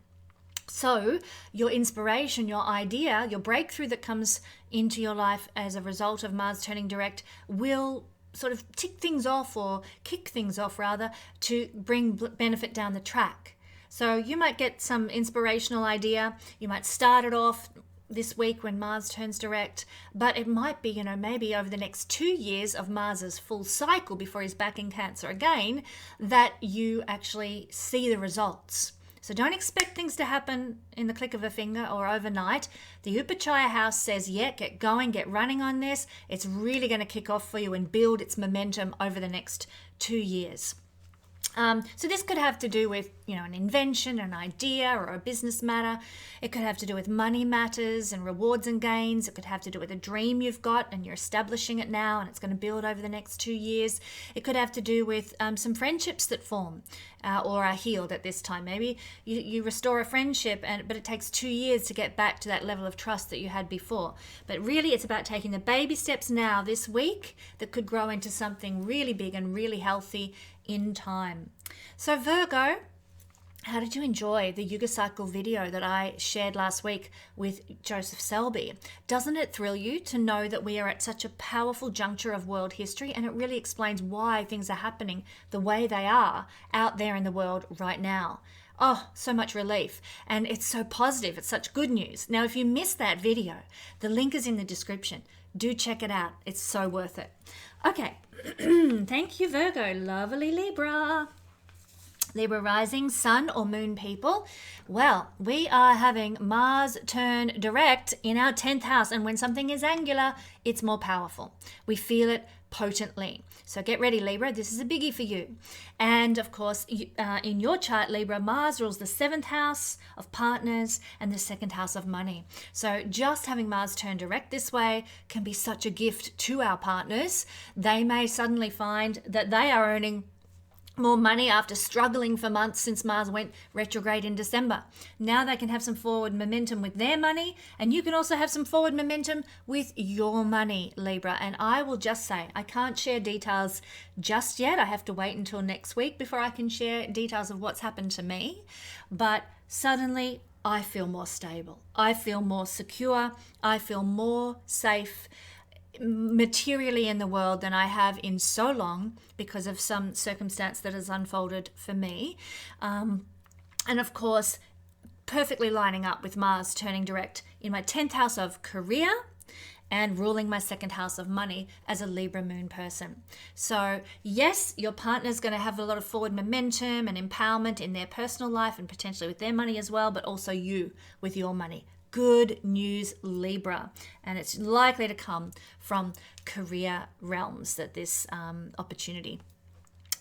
So your inspiration, your idea, your breakthrough that comes into your life as a result of Mars turning direct will sort of tick things off, or kick things off rather, to bring benefit down the track. So you might get some inspirational idea. You might start it off this week when Mars turns direct, but it might be, maybe over the next 2 years of Mars's full cycle before he's back in Cancer again, that you actually see the results. So don't expect things to happen in the click of a finger or overnight. The Upachaya house says, get going, get running on this. It's really going to kick off for you and build its momentum over the next 2 years. So this could have to do with, an invention, an idea, or a business matter. It could have to do with money matters and rewards and gains. It could have to do with a dream you've got and you're establishing it now and it's going to build over the next 2 years. It could have to do with some friendships that form or are healed at this time. Maybe you restore a friendship, but it takes 2 years to get back to that level of trust that you had before. But really, it's about taking the baby steps now this week that could grow into something really big and really healthy in time. So Virgo, how did you enjoy the Yuga Cycle video that I shared last week with Joseph Selbie? Doesn't it thrill you to know that we are at such a powerful juncture of world history, and it really explains why things are happening the way they are out there in the world right now? Oh, so much relief. And it's so positive. It's such good news. Now, if you missed that video, the link is in the description. Do check it out. It's so worth it. Okay. Thank you, Virgo. Lovely Libra. Libra rising, sun or moon people. Well, we are having Mars turn direct in our 10th house. And when something is angular, it's more powerful. We feel it potently. So get ready, Libra. This is a biggie for you. And of course, in your chart, Libra, Mars rules the 7th house of partners and the 2nd house of money. So just having Mars turn direct this way can be such a gift to our partners. They may suddenly find that they are earning more money after struggling for months since Mars went retrograde in December. Now they can have some forward momentum with their money, and you can also have some forward momentum with your money, Libra. And I will just say, I can't share details just yet. I have to wait until next week before I can share details of what's happened to me. But suddenly I feel more stable. I feel more secure. I feel more safe materially in the world than I have in so long because of some circumstance that has unfolded for me. And of course, perfectly lining up with Mars turning direct in my 10th house of career and ruling my 2nd house of money as a Libra moon person. So yes, your partner's going to have a lot of forward momentum and empowerment in their personal life and potentially with their money as well, but also you with your money. Good news, Libra, and it's likely to come from career realms that this opportunity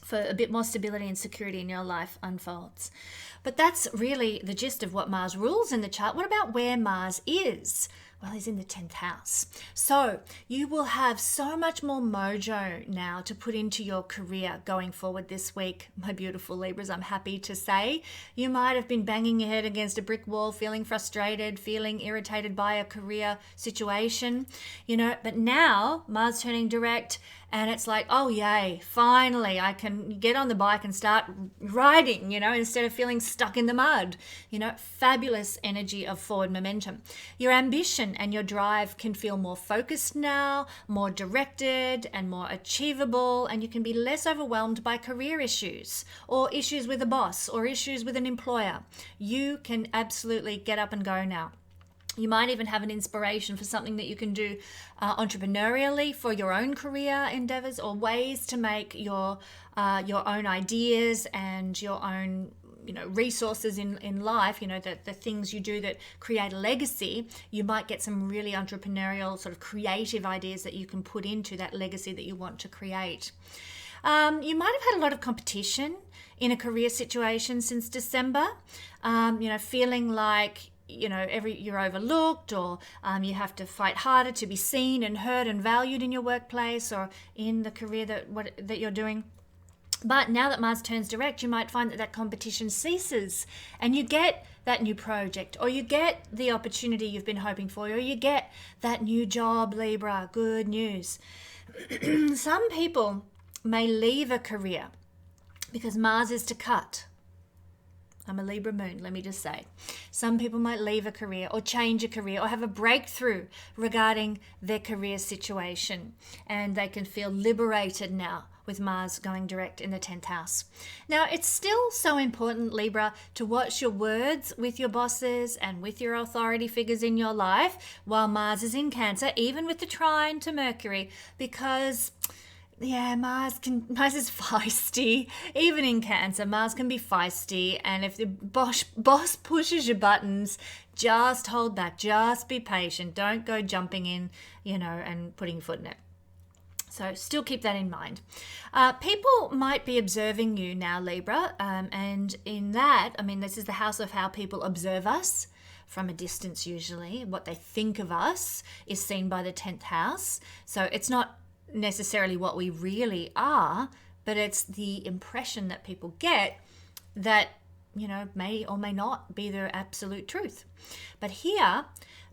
for a bit more stability and security in your life unfolds. But that's really the gist of what Mars rules in the chart. What about where Mars is? Well, he's in the 10th house. So you will have so much more mojo now to put into your career going forward this week, my beautiful Libras, I'm happy to say. You might have been banging your head against a brick wall, feeling frustrated, feeling irritated by a career situation, but now Mars turning direct, and it's like, oh yay, finally I can get on the bike and start riding, instead of feeling stuck in the mud. Fabulous energy of forward momentum. Your ambition and your drive can feel more focused now, more directed and more achievable, and you can be less overwhelmed by career issues or issues with a boss or issues with an employer. You can absolutely get up and go now. You might even have an inspiration for something that you can do entrepreneurially for your own career endeavors, or ways to make your own ideas and your own resources in life, the things you do that create a legacy. You might get some really entrepreneurial sort of creative ideas that you can put into that legacy that you want to create. You might have had a lot of competition in a career situation since December, feeling like you're overlooked, or you have to fight harder to be seen and heard and valued in your workplace or in the career that you're doing. But now that Mars turns direct, you might find that competition ceases and you get that new project, or you get the opportunity you've been hoping for, or you get that new job, Libra. Good news. Some people may leave a career because Mars is to cut. I'm a Libra moon, let me just say. Some people might leave a career or change a career or have a breakthrough regarding their career situation, and they can feel liberated now with Mars going direct in the 10th house. Now, it's still so important, Libra, to watch your words with your bosses and with your authority figures in your life while Mars is in Cancer, even with the trine to Mercury, because Mars is feisty. Even in Cancer, Mars can be feisty. And if the boss pushes your buttons, just hold back. Just be patient. Don't go jumping in, and putting your foot in it. So still keep that in mind. People might be observing you now, Libra. And in that, this is the house of how people observe us from a distance usually. What they think of us is seen by the 10th house. So it's not necessarily what we really are, but it's the impression that people get that, may or may not be the absolute truth. But here,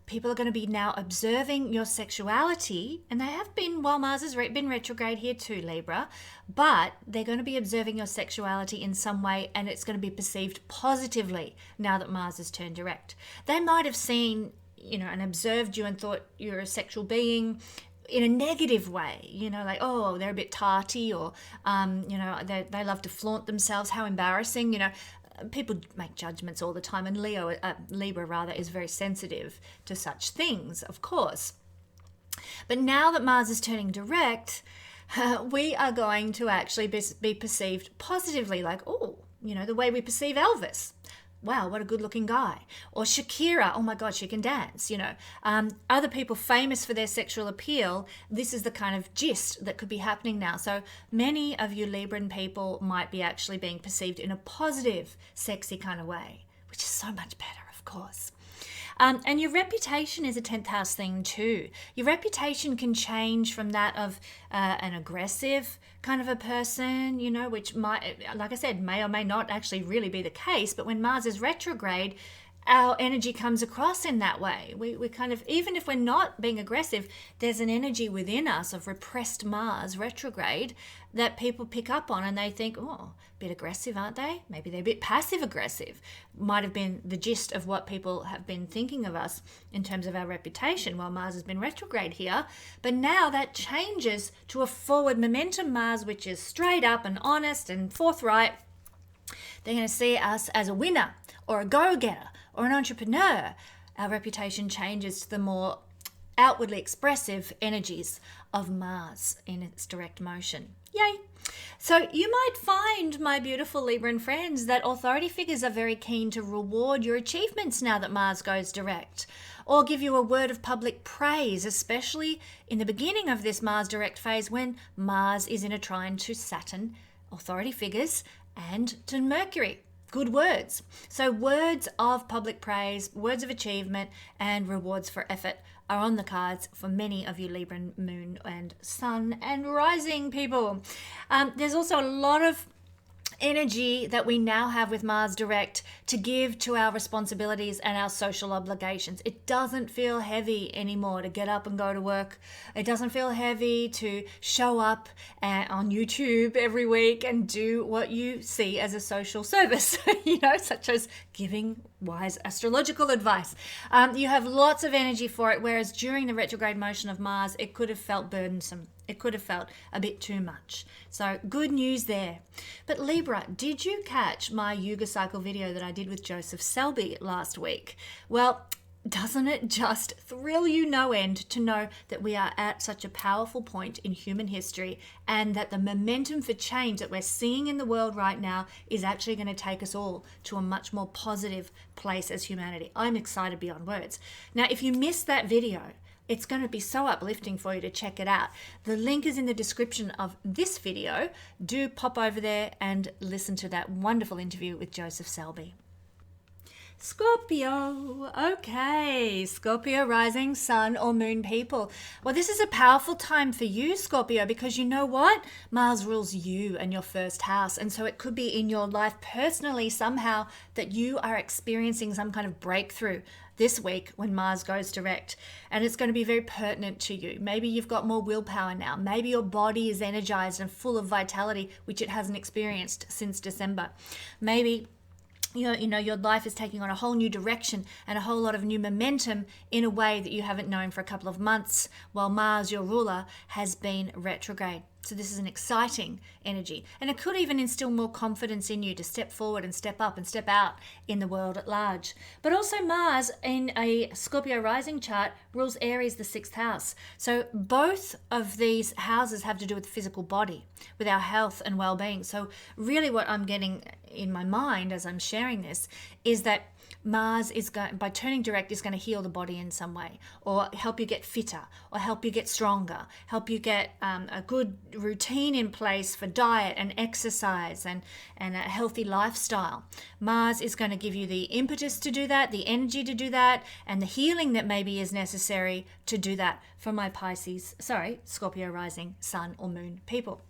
people are going to be now observing your sexuality, and they have been while Mars has been retrograde here too, Libra, but they're going to be observing your sexuality in some way, and it's going to be perceived positively now that Mars has turned direct. They might have seen, and observed you and thought you're a sexual being in a negative way, like, oh, they're a bit tarty, or, they love to flaunt themselves. How embarrassing, people make judgments all the time, and Libra is very sensitive to such things, of course. But now that Mars is turning direct, we are going to actually be perceived positively, like, oh, the way we perceive Elvis. Wow, what a good looking guy. Or Shakira, oh my God, she can dance, Other people famous for their sexual appeal, this is the kind of gist that could be happening now. So many of you Libran people might be actually being perceived in a positive, sexy kind of way, which is so much better, of course. And your reputation is a 10th house thing too. Your reputation can change from that of an aggressive kind of a person, which might, like I said, may or may not actually really be the case. But when Mars is retrograde, our energy comes across in that way. We kind of, even if we're not being aggressive, there's an energy within us of repressed Mars retrograde that people pick up on, and they think, oh, a bit aggressive, aren't they? Maybe they're a bit passive aggressive. Might have been the gist of what people have been thinking of us in terms of our reputation while Mars has been retrograde here. But now that changes to a forward momentum Mars, which is straight up and honest and forthright. They're going to see us as a winner or a go-getter or an entrepreneur. Our reputation changes to the more outwardly expressive energies of Mars in its direct motion. Yay! So you might find, my beautiful Libran friends, that authority figures are very keen to reward your achievements now that Mars goes direct, or give you a word of public praise, especially in the beginning of this Mars direct phase when Mars is in a trine to Saturn, authority figures, and to Mercury. Good words. So words of public praise, words of achievement, and rewards for effort are on the cards for many of you Libran moon and sun and rising people. There's also a lot of energy that we now have with Mars direct to give to our responsibilities and our social obligations. It doesn't feel heavy anymore to get up and go to work. It doesn't feel heavy to show up on YouTube every week and do what you see as a social service, such as giving wise astrological advice. You have lots of energy for it, whereas during the retrograde motion of Mars, it could have felt burdensome. It could have felt a bit too much. So good news there. But Libra, did you catch my Yuga Cycle video that I did with Joseph Selbie last week? Well, doesn't it just thrill you no end to know that we are at such a powerful point in human history, and that the momentum for change that we're seeing in the world right now is actually going to take us all to a much more positive place as humanity? I'm excited beyond words. Now, if you missed that video, it's going to be so uplifting for you to check it out. The link is in the description of this video. Do pop over there and listen to that wonderful interview with Joseph Selbie. Scorpio. Okay, Scorpio rising sun or moon people. Well, this is a powerful time for you, Scorpio, because you know what? Mars rules you and your first house. And so it could be in your life personally somehow that you are experiencing some kind of breakthrough this week when Mars goes direct, and it's going to be very pertinent to you. Maybe you've got more willpower now. Maybe your body is energized and full of vitality, which it hasn't experienced since December. Maybe your life is taking on a whole new direction and a whole lot of new momentum in a way that you haven't known for a couple of months, while Mars, your ruler, has been retrograde. So this is an exciting energy, and it could even instill more confidence in you to step forward and step up and step out in the world at large. But also Mars in a Scorpio rising chart rules Aries, the 6th house. So both of these houses have to do with the physical body, with our health and well-being. So really what I'm getting in my mind as I'm sharing this is that Mars is going, by turning direct, is going to heal the body in some way, or help you get fitter, or help you get stronger, help you get a good routine in place for diet and exercise and a healthy lifestyle. Mars is going to give you the impetus to do that, the energy to do that, and the healing that maybe is necessary to do that for my Scorpio rising sun or moon people.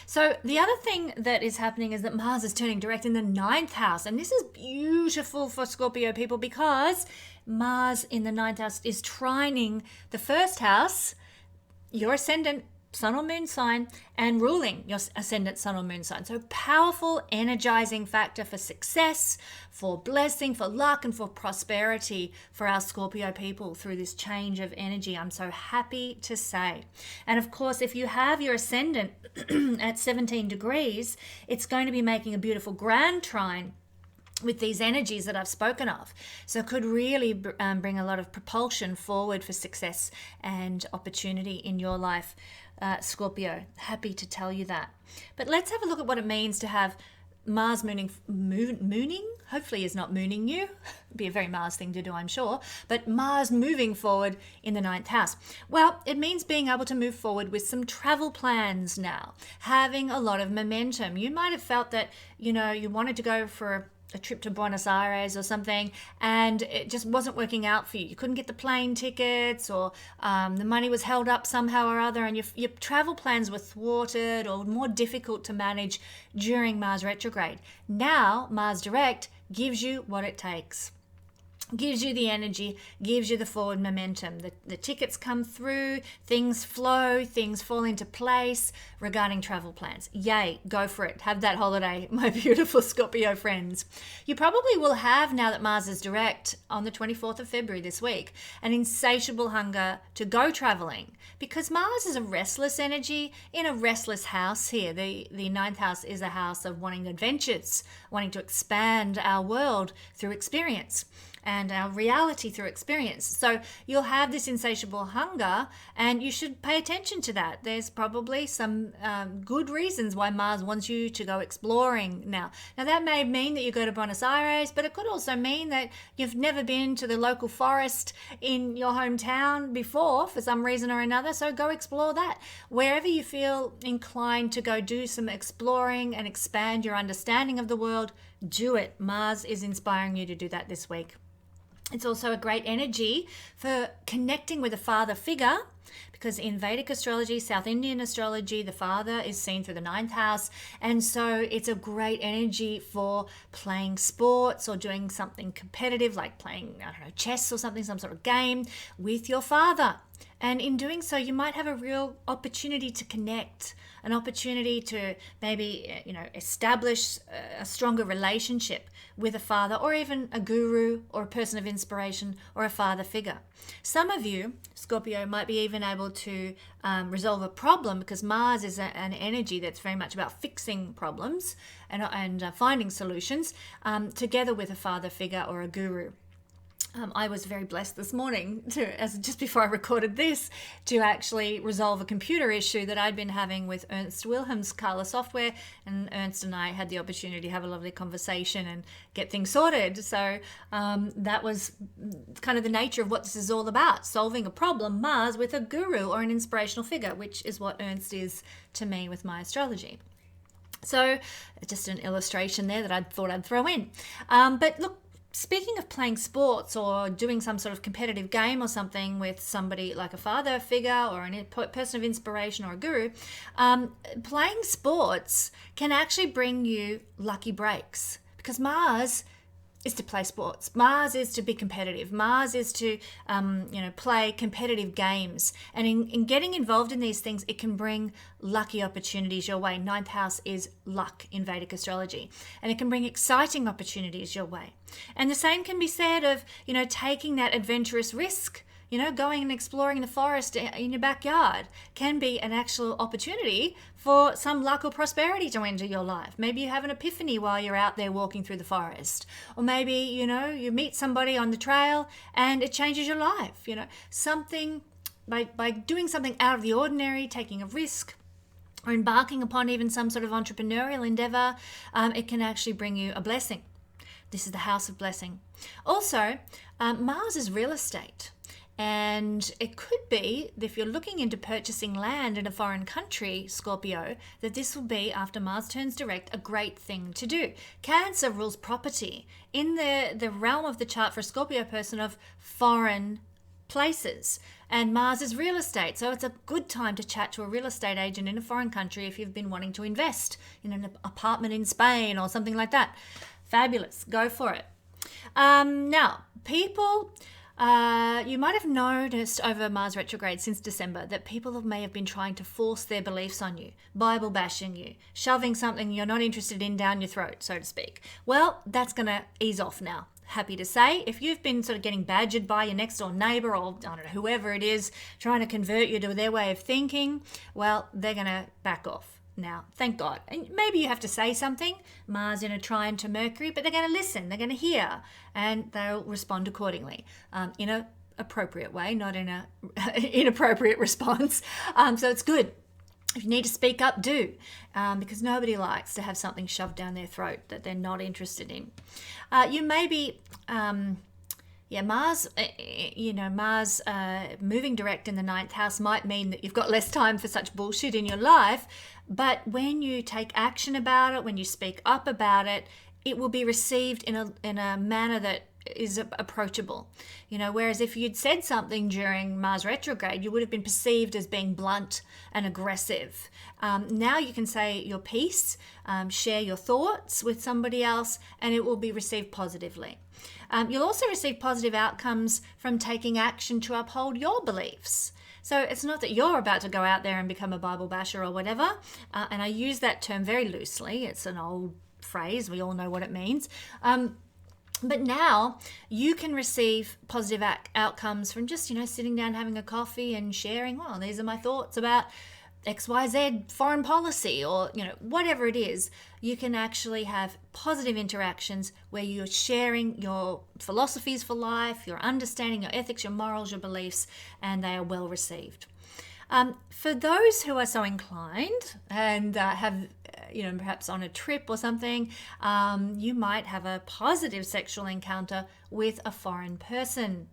So the other thing that is happening is that Mars is turning direct in the 9th house. And this is beautiful for Scorpio people because Mars in the 9th house is trining the 1st house, your ascendant sun or moon sign, and ruling your ascendant sun or moon sign. So powerful, energizing factor for success, for blessing, for luck, and for prosperity for our Scorpio people through this change of energy. I'm so happy to say. And of course, if you have your ascendant at 17 degrees, it's going to be making a beautiful grand trine with these energies that I've spoken of. So it could really bring a lot of propulsion forward for success and opportunity in your life, Scorpio. Happy to tell you that. But let's have a look at what it means to have Mars mooning, hopefully is not mooning you. It'd be a very Mars thing to do, I'm sure. But Mars moving forward in the 9th house. Well, it means being able to move forward with some travel plans now, having a lot of momentum. You might have felt that, you wanted to go for a trip to Buenos Aires or something, and it just wasn't working out for you. You couldn't get the plane tickets, or the money was held up somehow or other, and your travel plans were thwarted or more difficult to manage during Mars retrograde. Now, Mars direct gives you what it takes. Gives you the energy, gives you the forward momentum. The tickets come through, things flow, things fall into place regarding travel plans. Yay, go for it. Have that holiday, my beautiful Scorpio friends. You probably will have, now that Mars is direct on the 24th of February this week, an insatiable hunger to go traveling, because Mars is a restless energy in a restless house here. The 9th house is a house of wanting adventures, wanting to expand our world through experience and our reality through experience. So you'll have this insatiable hunger, and you should pay attention to that. There's probably some good reasons why Mars wants you to go exploring now. Now that may mean that you go to Buenos Aires, but it could also mean that you've never been to the local forest in your hometown before for some reason or another. So go explore that. Wherever you feel inclined to go do some exploring and expand your understanding of the world, do it. Mars is inspiring you to do that this week. It's also a great energy for connecting with a father figure, because in Vedic astrology, South Indian astrology, the father is seen through the 9th house. And so it's a great energy for playing sports or doing something competitive, like playing, chess or something, some sort of game with your father. And in doing so, you might have a real opportunity to connect, an opportunity to maybe, establish a stronger relationship with a father, or even a guru or a person of inspiration or a father figure. Some of you, Scorpio, might be even able to resolve a problem, because Mars is an energy that's very much about fixing problems and finding solutions together with a father figure or a guru. I was very blessed this morning just before I recorded this, to actually resolve a computer issue that I'd been having with Ernst Wilhelm's Carla software, and Ernst and I had the opportunity to have a lovely conversation and get things sorted. So that was kind of the nature of what this is all about, solving a problem, Mars, with a guru or an inspirational figure, which is what Ernst is to me with my astrology. So just an illustration there that I thought I'd throw in. But look, speaking of playing sports or doing some sort of competitive game or something with somebody like a father figure or a person of inspiration or a guru, playing sports can actually bring you lucky breaks, because Mars is to play sports. Mars is to be competitive. Mars is to, play competitive games. And in getting involved in these things, it can bring lucky opportunities your way. 9th house is luck in Vedic astrology. And it can bring exciting opportunities your way. And the same can be said of, taking that adventurous risk. Going and exploring the forest in your backyard can be an actual opportunity for some luck or prosperity to enter your life. Maybe you have an epiphany while you're out there walking through the forest. Or maybe, you meet somebody on the trail and it changes your life. Something by doing something out of the ordinary, taking a risk, or embarking upon even some sort of entrepreneurial endeavor, it can actually bring you a blessing. This is the house of blessing. Also, Mars is real estate. And it could be, if you're looking into purchasing land in a foreign country, Scorpio, that this will be, after Mars turns direct, a great thing to do. Cancer rules property in the realm of the chart for a Scorpio person of foreign places. And Mars is real estate. So it's a good time to chat to a real estate agent in a foreign country if you've been wanting to invest in an apartment in Spain or something like that. Fabulous. Go for it. Now, people... you might have noticed over Mars retrograde since December that people may have been trying to force their beliefs on you, Bible bashing you, shoving something you're not interested in down your throat, so to speak. Well, that's going to ease off now. Happy to say, if you've been sort of getting badgered by your next door neighbor or whoever it is trying to convert you to their way of thinking, well, they're going to back off. now, thank God. And maybe you have to say something, Mars in a trine to Mercury, but they're going to listen, they're going to hear, and they'll respond accordingly in a appropriate way, not in a inappropriate response. So it's good. If you need to speak up, do, because nobody likes to have something shoved down their throat that they're not interested in. You may be, Mars, Mars moving direct in the 9th house might mean that you've got less time for such bullshit in your life, but when you take action about it, when you speak up about it, it will be received in a manner that is approachable. Whereas if you'd said something during Mars retrograde, you would have been perceived as being blunt and aggressive. Now you can say your piece, share your thoughts with somebody else, and it will be received positively. You'll also receive positive outcomes from taking action to uphold your beliefs. So it's not that you're about to go out there and become a Bible basher or whatever, and I use that term very loosely. It's an old phrase. We all know what it means. But now you can receive positive outcomes from just, sitting down, having a coffee and sharing, well, these are my thoughts about XYZ foreign policy, or, whatever it is. You can actually have positive interactions where you're sharing your philosophies for life, your understanding, your ethics, your morals, your beliefs, and they are well received. For those who are so inclined and have, perhaps on a trip or something, you might have a positive sexual encounter with a foreign person.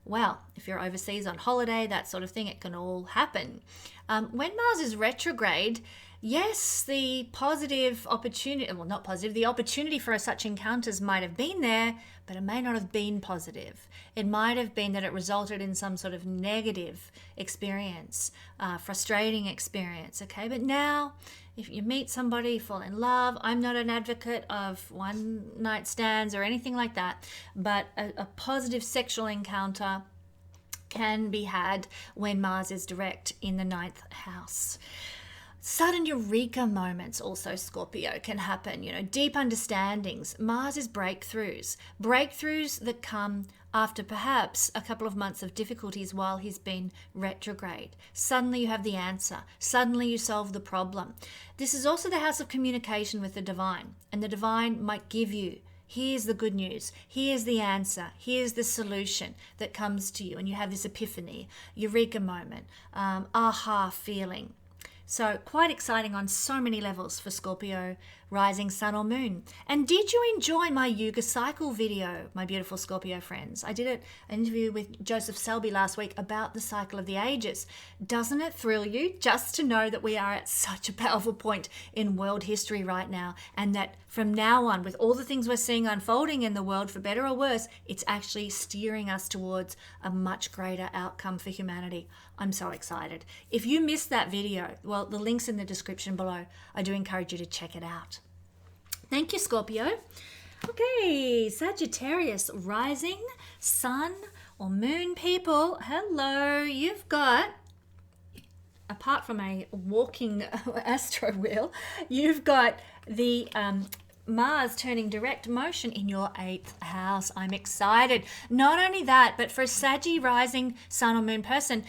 Well, if you're overseas on holiday, that sort of thing, it can all happen. When Mars is retrograde, yes, the positive opportunity, well, not positive, the opportunity for such encounters might have been there, but it may not have been positive. It might have been that it resulted in some sort of negative experience, frustrating experience, okay? But now, if you meet somebody, fall in love, I'm not an advocate of one-night stands or anything like that, but a positive sexual encounter can be had when Mars is direct in the 9th house. Sudden eureka moments also, Scorpio, can happen, deep understandings. Mars is breakthroughs that come after perhaps a couple of months of difficulties while he's been retrograde. Suddenly you have the answer. Suddenly you solve the problem. This is also the house of communication with the divine, and the divine might give you, here's the good news, here's the answer, here's the solution that comes to you, and you have this epiphany, eureka moment, aha feeling. So quite exciting on so many levels for Scorpio, rising, sun or moon. And did you enjoy my Yuga Cycle video, my beautiful Scorpio friends? I did an interview with Joseph Selbie last week about the cycle of the ages. Doesn't it thrill you just to know that we are at such a powerful point in world history right now, and that from now on, with all the things we're seeing unfolding in the world, for better or worse, it's actually steering us towards a much greater outcome for humanity. I'm so excited. If you missed that video, well, the link's in the description below. I do encourage you to check it out. Thank you, Scorpio. Okay, Sagittarius, rising, sun or moon people. Hello, you've got, apart from a walking astro wheel, you've got the Mars turning direct motion in your 8th house. I'm excited. Not only that, but for a Saggy rising sun or moon person,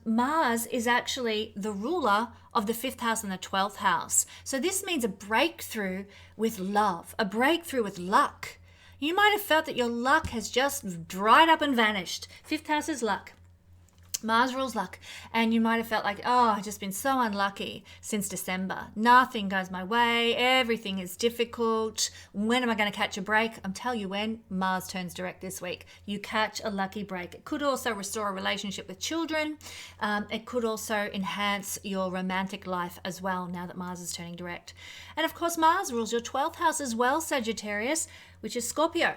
Mars is actually the ruler of the 5th house and the 12th house. So this means a breakthrough with love, a breakthrough with luck. You might have felt that your luck has just dried up and vanished. 5th house is luck. Mars rules luck, and you might have felt like, oh, I've just been so unlucky since December. Nothing goes my way. Everything is difficult. When am I going to catch a break? I'm telling you when. Mars turns direct this week. You catch a lucky break. It could also restore a relationship with children. It could also enhance your romantic life as well now that Mars is turning direct. And of course, Mars rules your 12th house as well, Sagittarius, which is Scorpio.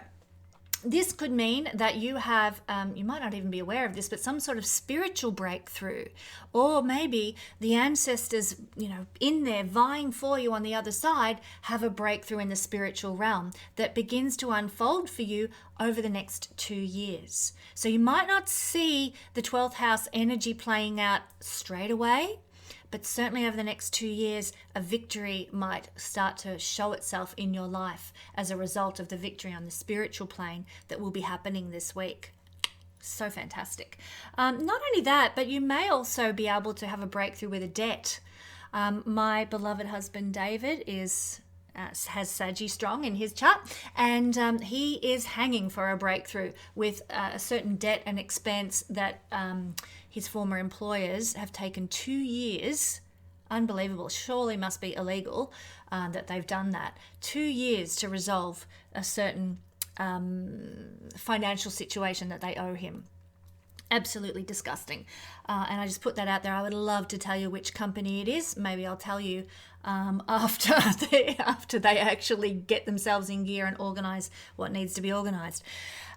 This could mean that you have, you might not even be aware of this, but some sort of spiritual breakthrough. Or maybe the ancestors, in there vying for you on the other side, have a breakthrough in the spiritual realm that begins to unfold for you over the next 2 years. So you might not see the 12th house energy playing out straight away, but certainly over the next 2 years, a victory might start to show itself in your life as a result of the victory on the spiritual plane that will be happening this week. So fantastic. Not only that, but you may also be able to have a breakthrough with a debt. My beloved husband David has Saggy strong in his chart, and he is hanging for a breakthrough with a certain debt and expense that his former employers have taken 2 years. Unbelievable. Surely must be illegal that they've done that. 2 years to resolve a certain financial situation that they owe him. Absolutely disgusting. And I just put that out there. I would love to tell you which company it is. Maybe I'll tell you after they actually get themselves in gear and organize what needs to be organized.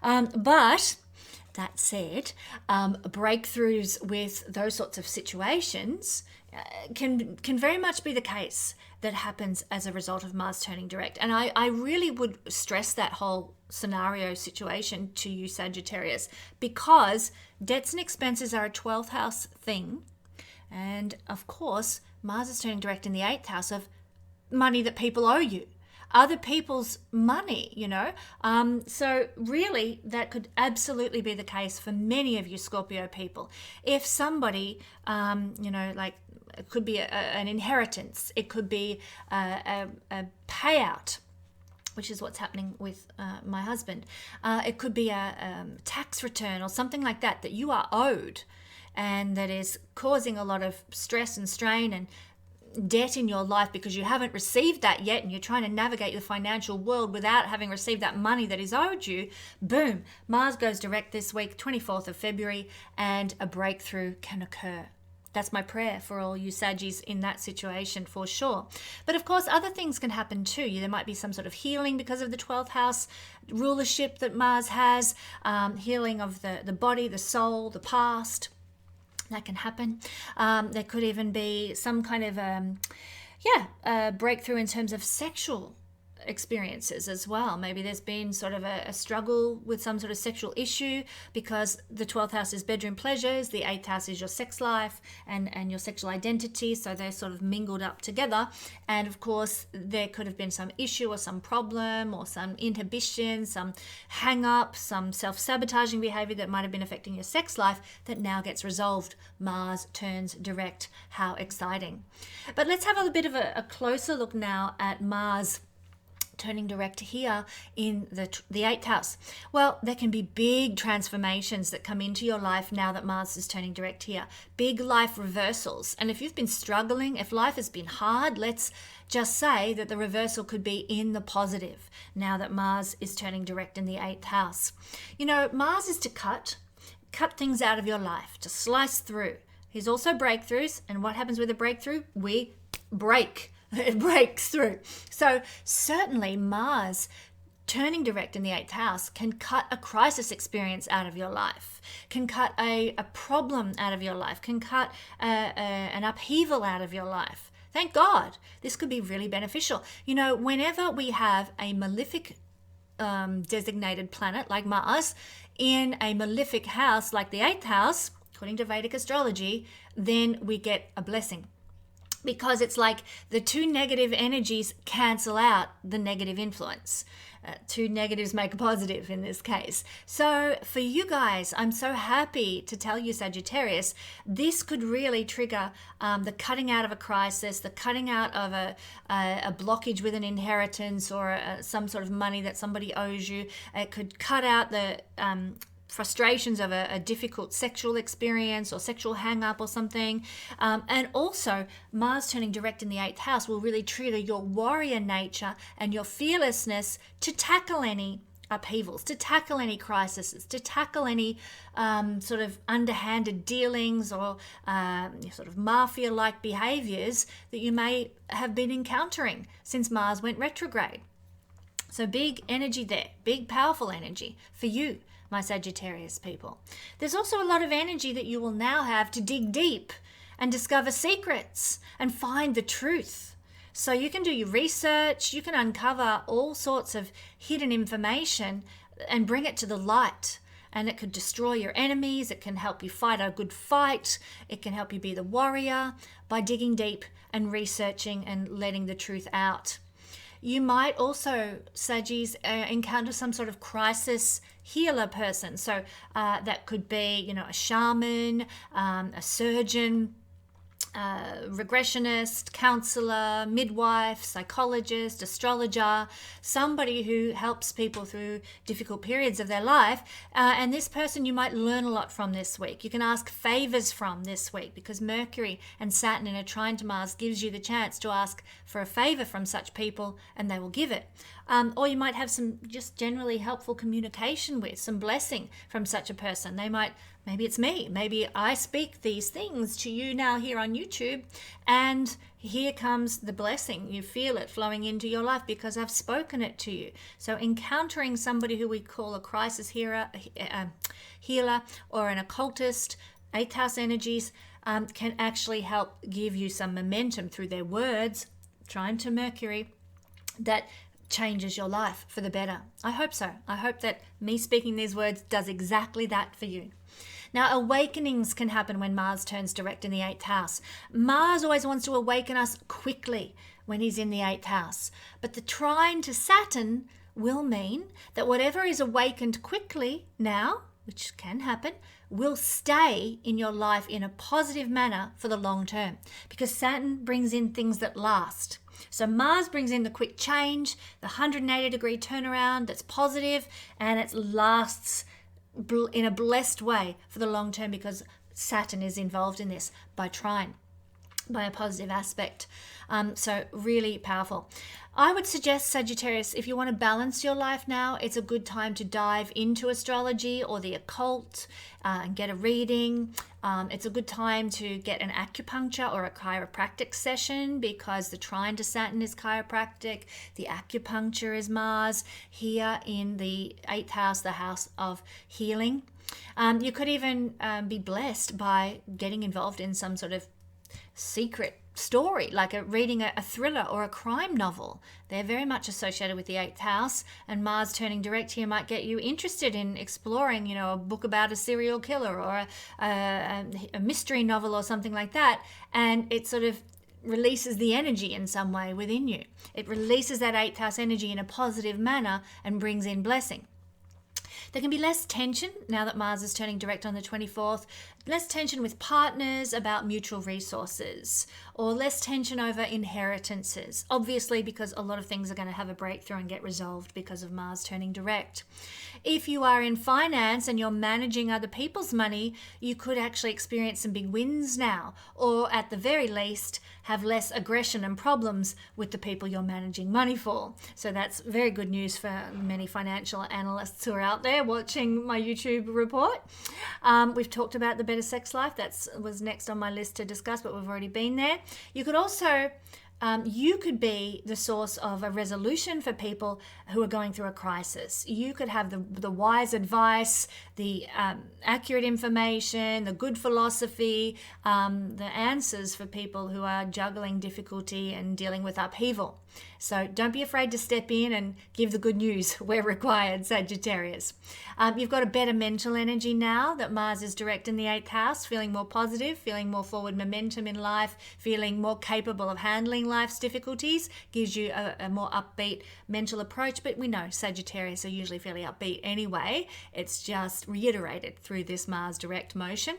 But that said, breakthroughs with those sorts of situations can very much be the case that happens as a result of Mars turning direct. And I really would stress that whole scenario situation to you, Sagittarius, because debts and expenses are a 12th house thing. And of course, Mars is turning direct in the 8th house of money that people owe you. Other people's money, So really, that could absolutely be the case for many of you Scorpio people. If somebody, it could be an inheritance, it could be a payout, which is what's happening with my husband. It could be a tax return or something like that you are owed, and that is causing a lot of stress and strain and debt in your life because you haven't received that yet, and you're trying to navigate the financial world without having received that money that is owed you. Boom, Mars goes direct this week, 24th of February, and a breakthrough can occur. That's my prayer for all you Saggies in that situation, for sure. But of course, other things can happen too. There might be some sort of healing because of the 12th house rulership that Mars has, healing of the body, the soul, the past. That can happen. There could even be some kind of breakthrough in terms of sexual experiences as well. Maybe there's been sort of a struggle with some sort of sexual issue because the 12th house is bedroom pleasures, the 8th house is your sex life and your sexual identity, so they're sort of mingled up together. And of course there could have been some issue or some problem or some inhibition, some hang up, some self-sabotaging behavior that might have been affecting your sex life that now gets resolved. Mars turns direct. How exciting. But let's have a bit of a closer look now at Mars turning direct here in the 8th house. Well, there can be big transformations that come into your life now that Mars is turning direct here. Big life reversals. And if you've been struggling, if life has been hard, let's just say that the reversal could be in the positive now that Mars is turning direct in the 8th house. Mars is to cut things out of your life, to slice through. He's also breakthroughs. And what happens with a breakthrough? We break. It breaks through. So certainly Mars turning direct in the 8th house can cut a crisis experience out of your life, can cut a problem out of your life, can cut an upheaval out of your life. Thank God. This could be really beneficial. Whenever we have a malefic designated planet like Mars in a malefic house like the 8th house, according to Vedic astrology, then we get a blessing. Because it's like the two negative energies cancel out the negative influence. Two negatives make a positive in this case. So for you guys, I'm so happy to tell you, Sagittarius, this could really trigger the cutting out of a crisis, the cutting out of a blockage with an inheritance or some sort of money that somebody owes you. It could cut out the frustrations of a difficult sexual experience or sexual hang-up or something. And also, Mars turning direct in the 8th house will really trigger your warrior nature and your fearlessness to tackle any upheavals, to tackle any crises, to tackle any sort of underhanded dealings or sort of mafia-like behaviors that you may have been encountering since Mars went retrograde. So big energy there, big powerful energy for you, my Sagittarius people. There's also a lot of energy that you will now have to dig deep and discover secrets and find the truth. So you can do your research, you can uncover all sorts of hidden information and bring it to the light. And it could destroy your enemies, it can help you fight a good fight, it can help you be the warrior by digging deep and researching and letting the truth out. You might also, Saggies, encounter some sort of crisis healer person. So that could be, a shaman, a surgeon, regressionist, counselor, midwife, psychologist, astrologer, somebody who helps people through difficult periods of their life. And this person you might learn a lot from this week. You can ask favors from this week, because Mercury and Saturn in a trine to Mars gives you the chance to ask for a favor from such people, and they will give it. Or you might have some just generally helpful communication with, some blessing from such a person. Maybe it's me. Maybe I speak these things to you now here on YouTube, and here comes the blessing. You feel it flowing into your life because I've spoken it to you. So encountering somebody who we call a crisis healer or an occultist, 8th house energies, can actually help give you some momentum through their words, trine to Mercury, that changes your life for the better. I hope so. I hope that me speaking these words does exactly that for you. Now, awakenings can happen when Mars turns direct in the 8th house. Mars always wants to awaken us quickly when he's in the 8th house. But the trine to Saturn will mean that whatever is awakened quickly now, which can happen, will stay in your life in a positive manner for the long term, because Saturn brings in things that last. So Mars brings in the quick change, the 180-degree turnaround that's positive, and it lasts in a blessed way for the long term, because Saturn is involved in this by trine, by a positive aspect. So really powerful. I would suggest, Sagittarius, if you want to balance your life now, it's a good time to dive into astrology or the occult and get a reading. It's a good time to get an acupuncture or a chiropractic session, because the trine to Saturn is chiropractic. The acupuncture is Mars here in the 8th house, the house of healing. You could even be blessed by getting involved in some sort of secret story, like reading a thriller or a crime novel. They're very much associated with the 8th house, and Mars turning direct here might get you interested in exploring, a book about a serial killer or a mystery novel or something like that, and it sort of releases the energy in some way within you. It releases that 8th house energy in a positive manner and brings in blessing. There can be less tension now that Mars is turning direct on the 24th, less tension with partners about mutual resources, or less tension over inheritances, obviously, because a lot of things are going to have a breakthrough and get resolved because of Mars turning direct. If you are in finance and you're managing other people's money, you could actually experience some big wins now, or at the very least, have less aggression and problems with the people you're managing money for. So that's very good news for many financial analysts who are out there watching my YouTube report. We've talked about the better sex life. That was next on my list to discuss, but we've already been there. You could also you could be the source of a resolution for people who are going through a crisis. You could have the wise advice, the accurate information, the good philosophy, the answers for people who are juggling difficulty and dealing with upheaval. So don't be afraid to step in and give the good news where required, Sagittarius. You've got a better mental energy now that Mars is direct in the 8th house, feeling more positive, feeling more forward momentum in life, feeling more capable of handling life's difficulties, gives you a more upbeat mental approach. But we know Sagittarius are usually fairly upbeat anyway. It's just reiterated through this Mars direct motion.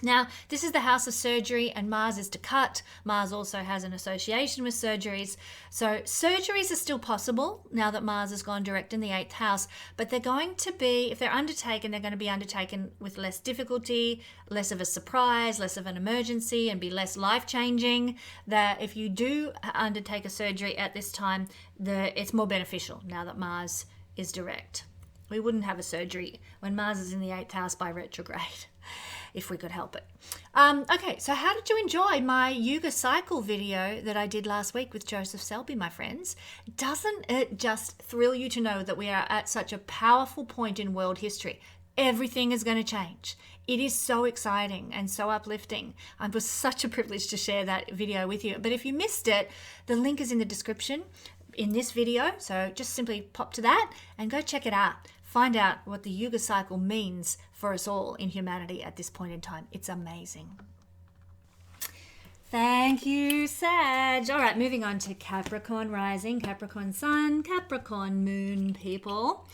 Now, this is the house of surgery, and Mars is to cut. Mars also has an association with surgeries. So surgeries are still possible now that Mars has gone direct in the 8th house, but they're going to be, if they're undertaken, they're going to be undertaken with less difficulty, less of a surprise, less of an emergency, and be less life-changing. That if you do undertake a surgery at this time, it's more beneficial now that Mars is direct. We wouldn't have a surgery when Mars is in the 8th house by retrograde, if we could help it. Okay, so how did you enjoy my Yuga Cycle video that I did last week with Joseph Selbie, my friends? Doesn't it just thrill you to know that we are at such a powerful point in world history? Everything is going to change. It is so exciting and so uplifting. It was such a privilege to share that video with you. But if you missed it, the link is in the description in this video. So just simply pop to that and go check it out. Find out what the Yuga Cycle means for us all in humanity at this point in time. It's amazing. Thank you, Sag. All right, moving on to Capricorn rising, Capricorn sun, Capricorn moon, people.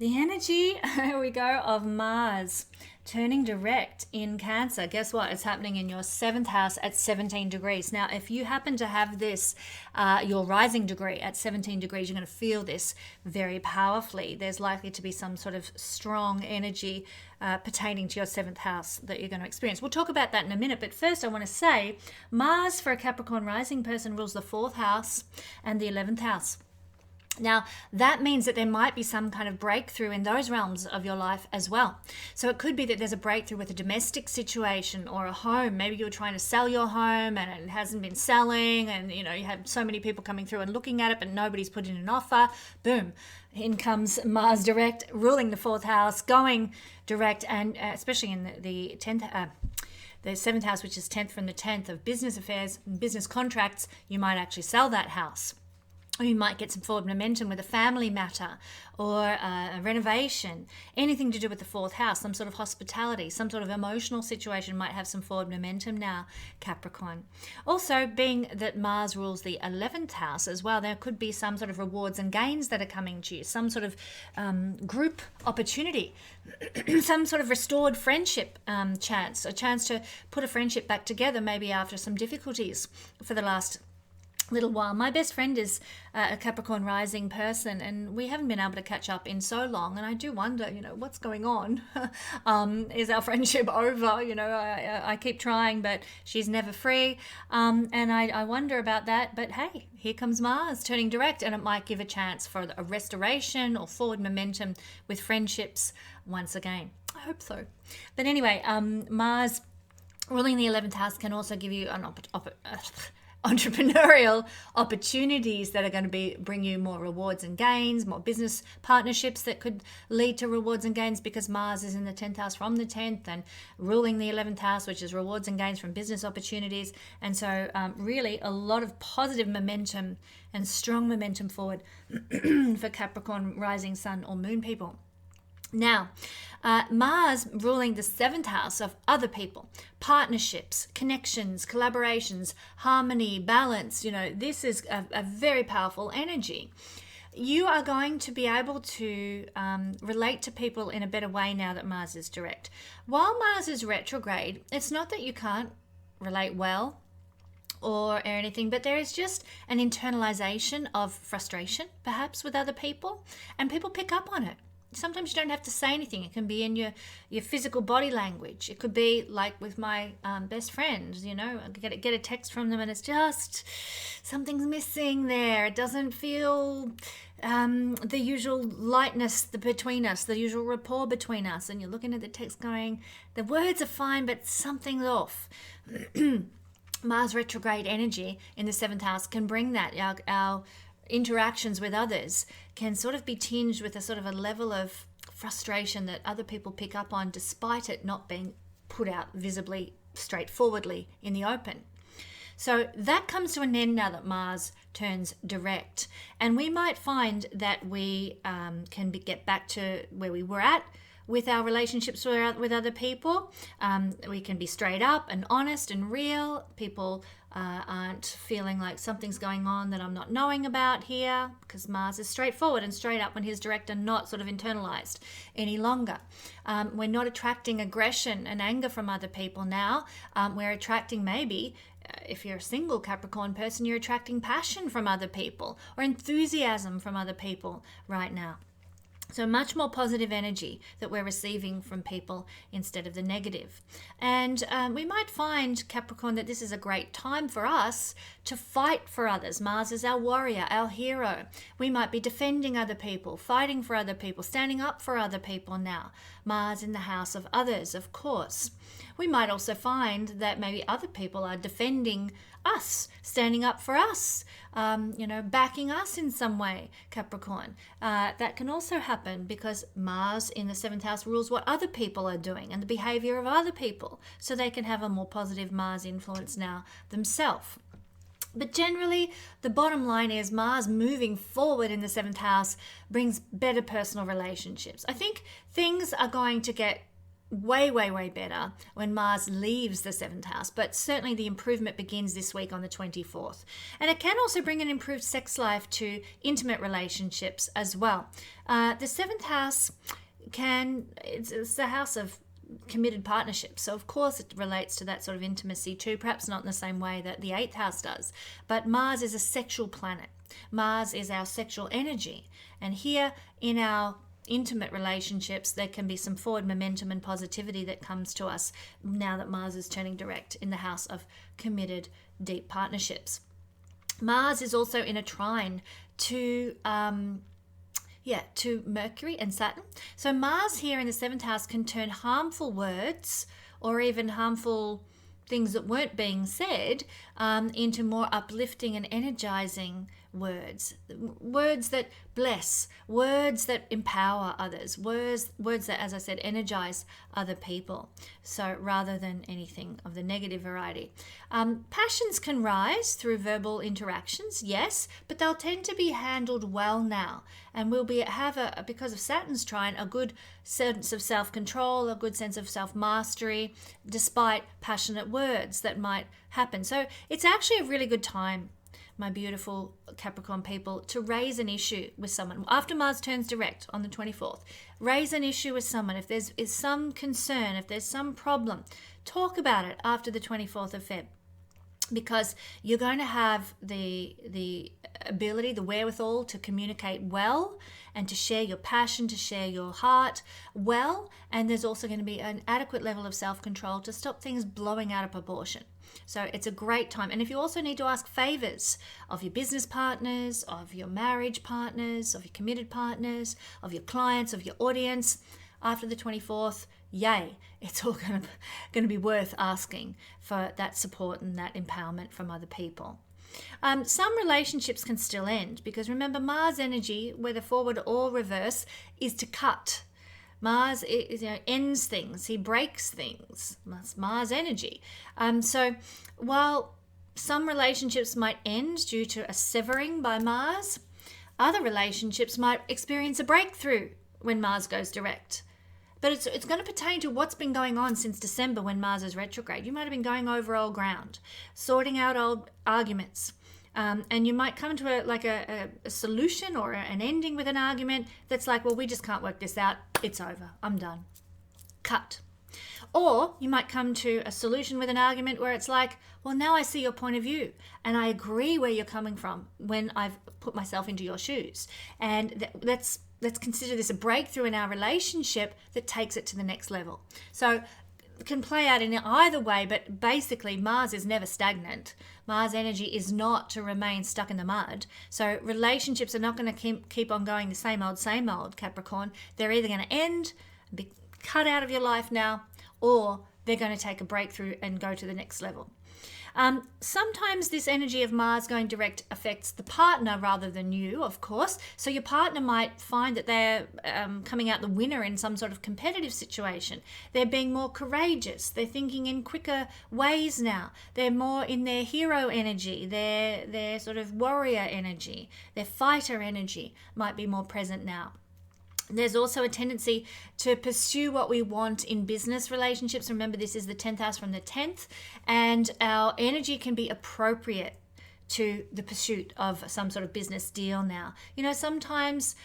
The energy, here we go, of Mars turning direct in Cancer. Guess what? It's happening in your 7th house at 17 degrees. Now, if you happen to have this, your rising degree at 17 degrees, you're going to feel this very powerfully. There's likely to be some sort of strong energy pertaining to your 7th house that you're going to experience. We'll talk about that in a minute. But first, I want to say Mars for a Capricorn rising person rules the 4th house and the 11th house. Now, that means that there might be some kind of breakthrough in those realms of your life as well. So it could be that there's a breakthrough with a domestic situation or a home. Maybe you're trying to sell your home and it hasn't been selling, and you have so many people coming through and looking at it, but nobody's put in an offer. Boom. In comes Mars direct, ruling the 4th house, going direct, and especially in the 10th the 7th house, which is 10th from the 10th of business affairs, business contracts, you might actually sell that house. Or you might get some forward momentum with a family matter or a renovation, anything to do with the 4th house, some sort of hospitality, some sort of emotional situation might have some forward momentum now, Capricorn. Also, being that Mars rules the 11th house as well, there could be some sort of rewards and gains that are coming to you, some sort of group opportunity, some sort of restored friendship chance, a chance to put a friendship back together maybe after some difficulties for the last little while. My best friend is a Capricorn rising person, and we haven't been able to catch up in so long, and I do wonder, what's going on? Is our friendship over? I keep trying, but she's never free, and I wonder about that. But hey, here comes Mars turning direct, and it might give a chance for a restoration or forward momentum with friendships once again. I hope so. But anyway, Mars ruling the 11th house can also give you an entrepreneurial opportunities that are going to bring you more rewards and gains, more business partnerships that could lead to rewards and gains, because Mars is in the 10th house from the 10th and ruling the 11th house, which is rewards and gains from business opportunities. And so really a lot of positive momentum and strong momentum forward for Capricorn rising sun or moon people. Now, Mars ruling the 7th house of other people, partnerships, connections, collaborations, harmony, balance. This is a very powerful energy. You are going to be able to relate to people in a better way now that Mars is direct. While Mars is retrograde, it's not that you can't relate well or anything, but there is just an internalization of frustration, perhaps, with other people, and people pick up on it. Sometimes you don't have to say anything. It can be in your physical body language. It could be like with my best friends, I get a text from them and it's just something's missing there. It doesn't feel the usual lightness between us, the usual rapport between us. And you're looking at the text going, the words are fine, but something's off. Mars retrograde energy in the 7th house can bring that. Our interactions with others can sort of be tinged with a sort of a level of frustration that other people pick up on, despite it not being put out visibly, straightforwardly in the open. So that comes to an end now that Mars turns direct, and we might find that we can get back to where we were at with our relationships with other people. We can be straight up and honest and real. People aren't feeling like something's going on that I'm not knowing about here, because Mars is straightforward and straight up when he's direct and not sort of internalized any longer. We're not attracting aggression and anger from other people now. We're attracting maybe, if you're a single Capricorn person, you're attracting passion from other people or enthusiasm from other people right now. So much more positive energy that we're receiving from people instead of the negative. And we might find, Capricorn, that this is a great time for us to fight for others. Mars is our warrior, our hero. We might be defending other people, fighting for other people, standing up for other people now. Mars in the house of others, of course. We might also find that maybe other people are defending us, standing up for us, backing us in some way, Capricorn. That can also happen because Mars in the 7th house rules what other people are doing and the behavior of other people, so they can have a more positive Mars influence now themselves. But generally, the bottom line is Mars moving forward in the 7th house brings better personal relationships. I think things are going to get way, way, way better when Mars leaves the 7th house, but certainly the improvement begins this week on the 24th. And it can also bring an improved sex life to intimate relationships as well. The 7th house it's the house of committed partnerships. So of course it relates to that sort of intimacy too, perhaps not in the same way that the 8th house does. But Mars is a sexual planet. Mars is our sexual energy. And here in our intimate relationships, there can be some forward momentum and positivity that comes to us now that Mars is turning direct in the house of committed, deep partnerships. Mars is also in a trine to Mercury and Saturn. So Mars here in the 7th house can turn harmful words or even harmful things that weren't being said into more uplifting and energizing words that bless, words that empower others, words that, as I said, energize other people. So rather than anything of the negative variety. Passions can rise through verbal interactions, yes, but they'll tend to be handled well now, and we'll because of Saturn's trine, a good sense of self-control, a good sense of self-mastery, despite passionate words that might happen. So it's actually a really good time, my beautiful Capricorn people, to raise an issue with someone. After Mars turns direct on the 24th, raise an issue with someone. If there's some concern, if there's some problem, talk about it after the 24th of Feb. Because you're going to have the ability, the wherewithal to communicate well and to share your passion, to share your heart well. And there's also going to be an adequate level of self-control to stop things blowing out of proportion. So it's a great time. And if you also need to ask favors of your business partners, of your marriage partners, of your committed partners, of your clients, of your audience, after the 24th, yay, it's all going to be worth asking for that support and that empowerment from other people. Some relationships can still end because remember, Mars energy, whether forward or reverse, is to cut. Mars ends things, he breaks things. That's Mars energy. So while some relationships might end due to a severing by Mars, other relationships might experience a breakthrough when Mars goes direct. But it's going to pertain to what's been going on since December when Mars is retrograde. You might have been going over old ground, sorting out old arguments. And you might come to a solution or an ending with an argument that's like, well, we just can't work this out. It's over. I'm done. Cut. Or you might come to a solution with an argument where it's like, well, now I see your point of view and I agree where you're coming from when I've put myself into your shoes. And let's consider this a breakthrough in our relationship that takes it to the next level. So it can play out in either way, but basically Mars is never stagnant. Mars energy is not to remain stuck in the mud. So relationships are not going to keep on going the same old, Capricorn. They're either going to end, be cut out of your life now, or they're going to take a breakthrough and go to the next level. Sometimes this energy of Mars going direct affects the partner rather than you, of course. So your partner might find that they're coming out the winner in some sort of competitive situation. They're being more courageous. They're thinking in quicker ways now. They're more in their hero energy, their sort of warrior energy, their fighter energy might be more present now. There's also a tendency to pursue what we want in business relationships. Remember, this is the 10th house from the 10th, and our energy can be appropriate to the pursuit of some sort of business deal now. Sometimes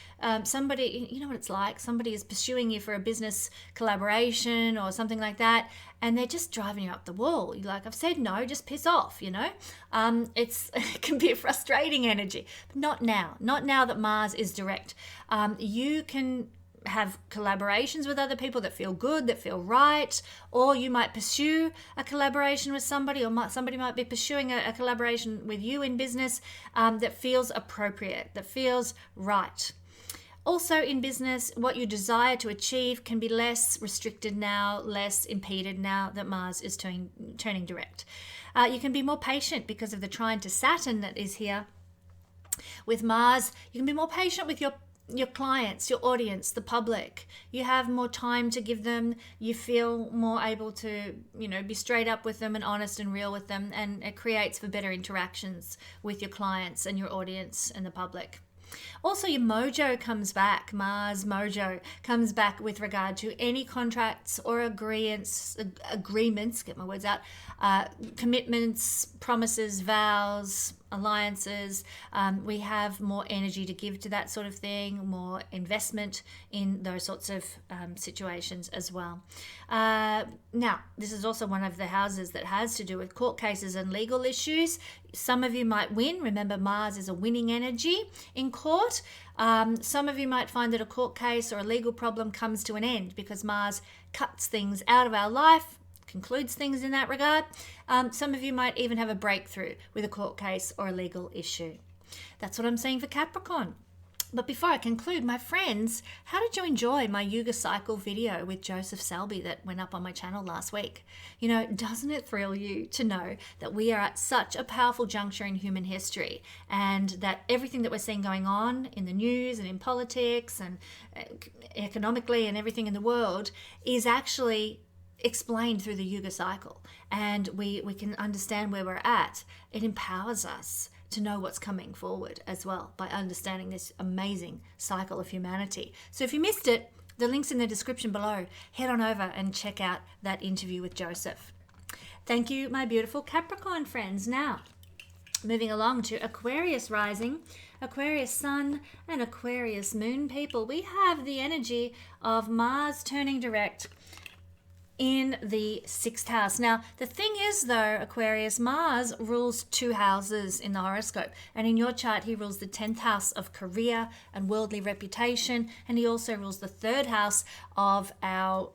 somebody, you know what it's like, somebody is pursuing you for a business collaboration or something like that, and they're just driving you up the wall. You're like, I've said no, just piss off, It can be a frustrating energy, but not now that Mars is direct. You can have collaborations with other people that feel good, that feel right, or you might pursue a collaboration with somebody, or somebody might be pursuing a collaboration with you in business that feels appropriate, that feels right. Also in business, what you desire to achieve can be less restricted now, less impeded now that Mars is turning direct. You can be more patient because of the trine to Saturn that is here. With Mars, you can be more patient with your clients, your audience, the public. You have more time to give them. You feel more able to, be straight up with them and honest and real with them. And it creates for better interactions with your clients and your audience and the public. Also, your mojo comes back. Mars mojo comes back with regard to any contracts or agreements, get my words out, commitments, promises, vows, alliances. We have more energy to give to that sort of thing, more investment in those sorts of situations as well. Now, this is also one of the houses that has to do with court cases and legal issues. Some of you might win. Remember, Mars is a winning energy in court. Some of you might find that a court case or a legal problem comes to an end because Mars cuts things out of our life, concludes things in that regard. Some of you might even have a breakthrough with a court case or a legal issue. That's what I'm saying for Capricorn. But before I conclude, my friends, how did you enjoy my Yuga Cycle video with Joseph Selbie that went up on my channel last week? You know, doesn't it thrill you to know that we are at such a powerful juncture in human history, and that everything that we're seeing going on in the news and in politics and economically and everything in the world is actually explained through the Yuga Cycle, and we can understand where we're at. It empowers us to know what's coming forward as well by understanding this amazing cycle of humanity. So if you missed it, the link's in the description below. Head on over and check out that interview with Joseph. Thank you, my beautiful Capricorn friends. Now, moving along to Aquarius rising, Aquarius sun, and Aquarius moon people. We have the energy of Mars turning direct in the 6th house. Now, the thing is though, Aquarius, Mars rules 2 houses in the horoscope. And in your chart, he rules the 10th house of career and worldly reputation. And he also rules the 3rd house of our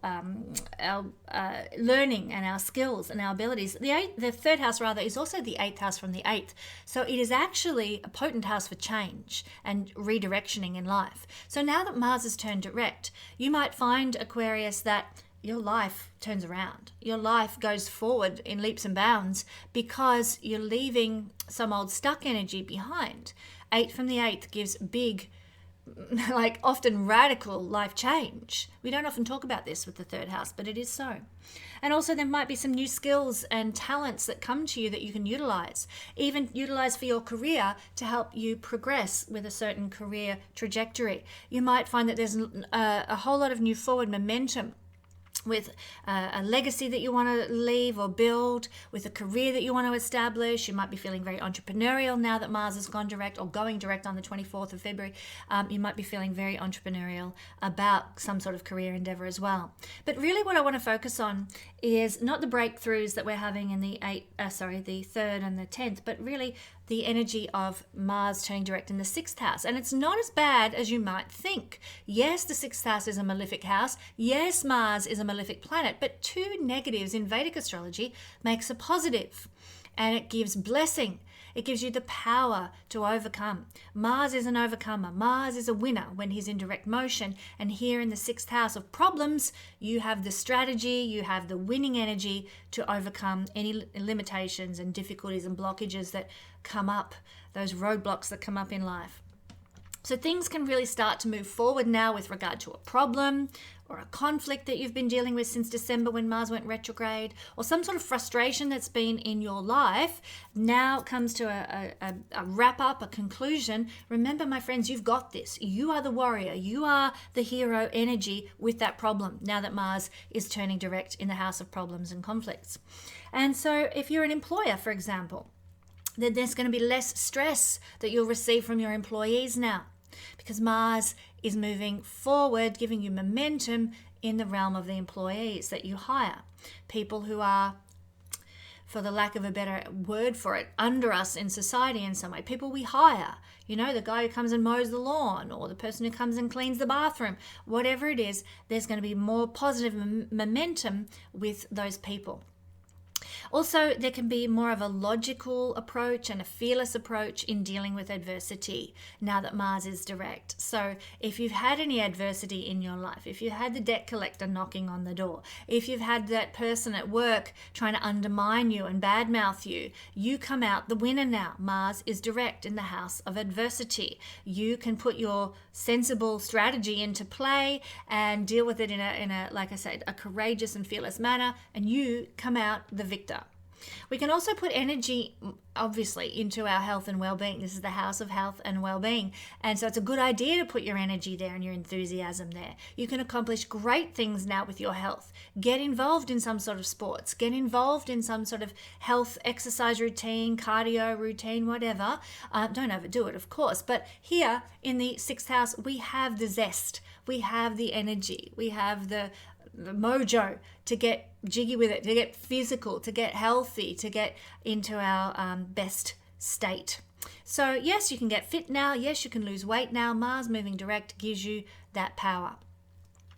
learning and our skills and our abilities. The 3rd house, rather, is also the 8th house from the 8th. So it is actually a potent house for change and redirectioning in life. So now that Mars has turned direct, you might find, Aquarius, that your life turns around. Your life goes forward in leaps and bounds because you're leaving some old stuck energy behind. 8 from the 8th gives big, like often radical life change. We don't often talk about this with the 3rd house, but it is so. And also there might be some new skills and talents that come to you that you can utilize, even utilize for your career to help you progress with a certain career trajectory. You might find that there's a whole lot of new forward momentum with a legacy that you want to leave or build, with a career that you want to establish. You might be feeling very entrepreneurial now that Mars has gone direct, or going direct on the 24th of February. You might be feeling very entrepreneurial about some sort of career endeavor as well. But really what I want to focus on is not the breakthroughs that we're having in the 3rd and the 10th, but really the energy of Mars turning direct in the 6th house. And it's not as bad as you might think. Yes, the 6th house is a malefic house. Yes, Mars is a malefic planet, but 2 negatives in Vedic astrology makes a positive, and it gives blessing. It gives you the power to overcome. Mars is an overcomer. Mars is a winner when he's in direct motion. And here in the 6th house of problems, you have the strategy, you have the winning energy to overcome any limitations and difficulties and blockages that come up, those roadblocks that come up in life. So things can really start to move forward now with regard to a problem or a conflict that you've been dealing with since December when Mars went retrograde, or some sort of frustration that's been in your life now comes to a wrap up, a conclusion. Remember, my friends, you've got this. You are the warrior. You are the hero energy with that problem now that Mars is turning direct in the house of problems and conflicts. And so if you're an employer, for example, then there's going to be less stress that you'll receive from your employees now, because Mars is moving forward, giving you momentum in the realm of the employees that you hire. People who are, for the lack of a better word for it, under us in society in some way. People we hire. You know, the guy who comes and mows the lawn, or the person who comes and cleans the bathroom. Whatever it is, there's going to be more positive momentum with those people. Also, there can be more of a logical approach and a fearless approach in dealing with adversity now that Mars is direct. So if you've had any adversity in your life, if you had the debt collector knocking on the door, if you've had that person at work trying to undermine you and badmouth you, you come out the winner now. Mars is direct in the house of adversity. You can put your sensible strategy into play and deal with it in a like I said, a courageous and fearless manner, and you come out the victor. We can also put energy, obviously, into our health and well-being. This is the house of health and well-being. And so it's a good idea to put your energy there and your enthusiasm there. You can accomplish great things now with your health. Get involved in some sort of sports. Get involved in some sort of health exercise routine, cardio routine, whatever. Don't overdo it, of course. But here in the 6th house, we have the zest. We have the energy. We have the mojo to get jiggy with it, to get physical, to get healthy, to get into our best state. So yes, you can get fit now. Yes, you can lose weight now. Mars moving direct gives you that power.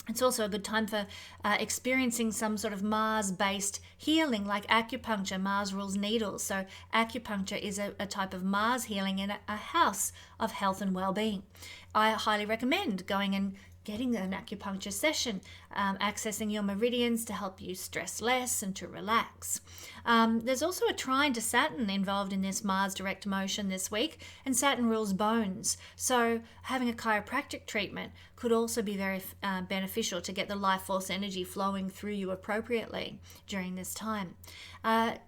It's also a good time for experiencing some sort of Mars-based healing like acupuncture. Mars rules needles. So acupuncture is a type of Mars healing in a house of health and well-being. I highly recommend going and getting an acupuncture session, accessing your meridians to help you stress less and to relax. There's also a trine to Saturn involved in this Mars direct motion this week, and Saturn rules bones. So having a chiropractic treatment could also be very beneficial to get the life force energy flowing through you appropriately during this time. 6th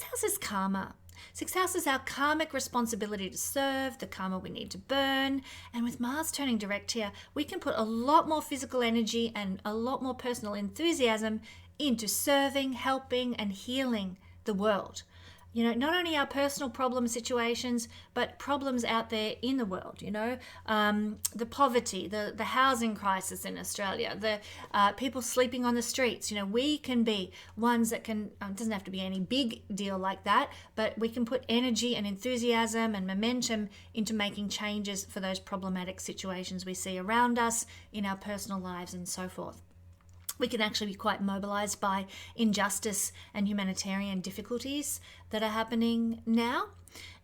house is karma. 6th house is our karmic responsibility to serve, the karma we need to burn. And with Mars turning direct here, we can put a lot more physical energy and a lot more personal enthusiasm into serving, helping, and healing the world. You know, not only our personal problem situations, but problems out there in the world, you know, the poverty, the housing crisis in Australia, the people sleeping on the streets. You know, we can be ones that can, it doesn't have to be any big deal like that, but we can put energy and enthusiasm and momentum into making changes for those problematic situations we see around us in our personal lives and so forth. We can actually be quite mobilized by injustice and humanitarian difficulties that are happening now.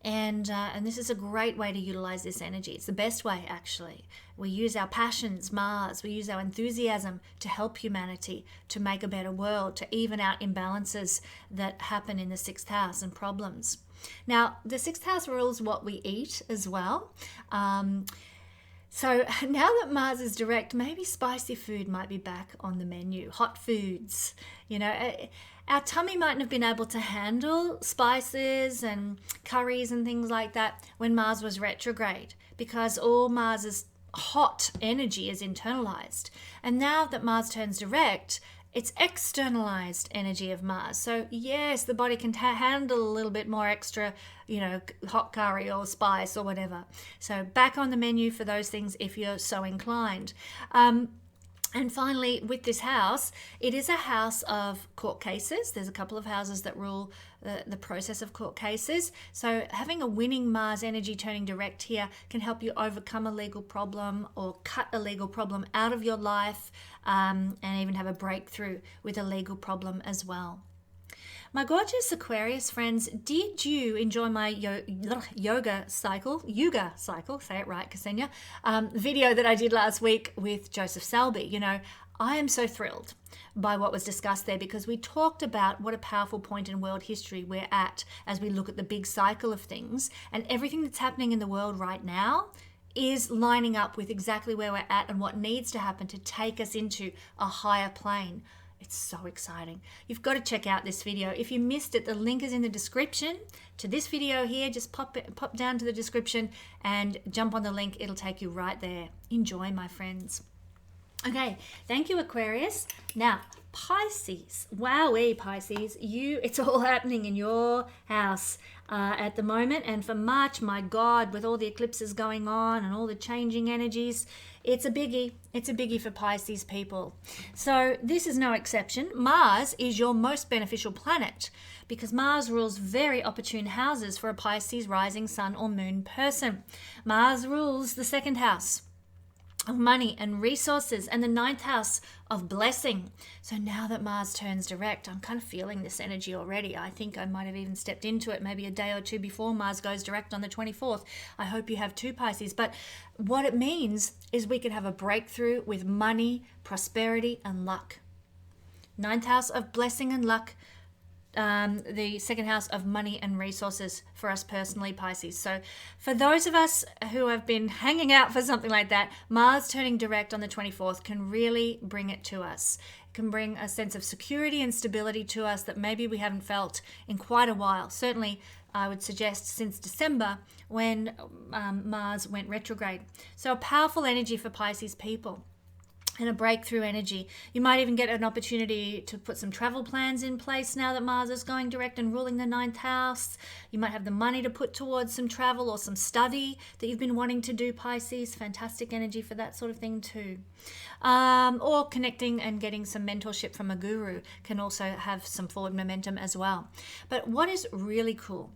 And this is a great way to utilize this energy. It's the best way, actually. We use our passions, Mars, we use our enthusiasm to help humanity, to make a better world, to even out imbalances that happen in the 6th house and problems. Now, the 6th house rules what we eat as well. So now that Mars is direct, maybe spicy food might be back on the menu. Hot foods, you know, our tummy mightn't have been able to handle spices and curries and things like that when Mars was retrograde, because all Mars's hot energy is internalized. And now that Mars turns direct, it's externalized energy of Mars. So yes, the body can handle a little bit more extra, you know, hot curry or spice or whatever. So back on the menu for those things if you're so inclined. And finally, with this house, it is a house of court cases. There's a couple of houses that rule the process of court cases. So having a winning Mars energy turning direct here can help you overcome a legal problem or cut a legal problem out of your life, and even have a breakthrough with a legal problem as well. My gorgeous Aquarius friends, did you enjoy my Yuga Cycle, say it right, Kesenya, video that I did last week with Joseph Selbie? You know, I am so thrilled by what was discussed there, because we talked about what a powerful point in world history we're at as we look at the big cycle of things, and everything that's happening in the world right now is lining up with exactly where we're at and what needs to happen to take us into a higher plane. It's so exciting. You've got to check out this video. If you missed it, the link is in the description to this video here. Just pop down to the description and jump on the link. It'll take you right there. Enjoy, my friends. Okay, thank you, Aquarius. Now, Pisces. Wowee, Pisces. It's all happening in your house at the moment. And for March, my God, with all the eclipses going on and all the changing energies, it's a biggie. It's a biggie for Pisces people. So this is no exception. Mars is your most beneficial planet because Mars rules very opportune houses for a Pisces rising sun or moon person. Mars rules the 2nd house of money and resources and the 9th house of blessing. So now that Mars turns direct, I'm kind of feeling this energy already. I think I might have even stepped into it maybe a day or two before Mars goes direct on the 24th. I hope you have too, Pisces. But what it means is we could have a breakthrough with money, prosperity, and luck. 9th house of blessing and luck the second house of money and resources for us personally, Pisces. So for those of us who have been hanging out for something like that, Mars turning direct on the 24th can really bring it to us. It can bring a sense of security and stability to us that maybe we haven't felt in quite a while. Certainly, I would suggest since December when Mars went retrograde. So a powerful energy for Pisces people. And a breakthrough energy. You might even get an opportunity to put some travel plans in place now that Mars is going direct and ruling the 9th house. You might have the money to put towards some travel or some study that you've been wanting to do, Pisces. Fantastic energy for that sort of thing too. Or connecting and getting some mentorship from a guru can also have some forward momentum as well. But what is really cool,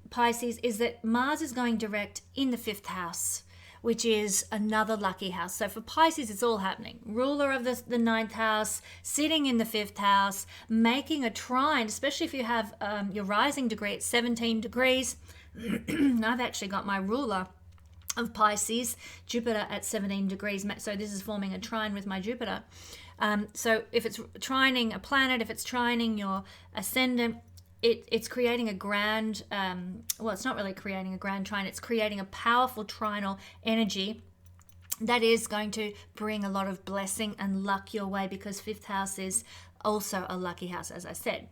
Pisces, is that Mars is going direct in the 5th house, which is another lucky house. So for Pisces, it's all happening. Ruler of the 9th house, sitting in the 5th house, making a trine, especially if you have your rising degree at 17 degrees. I've actually got my ruler of Pisces, Jupiter at 17 degrees. So this is forming a trine with my Jupiter. So if it's trining a planet, if it's trining your ascendant, it's creating a grand, well, it's not really creating a grand trine, it's creating a powerful trinal energy that is going to bring a lot of blessing and luck your way, because 5th house is also a lucky house, as I said.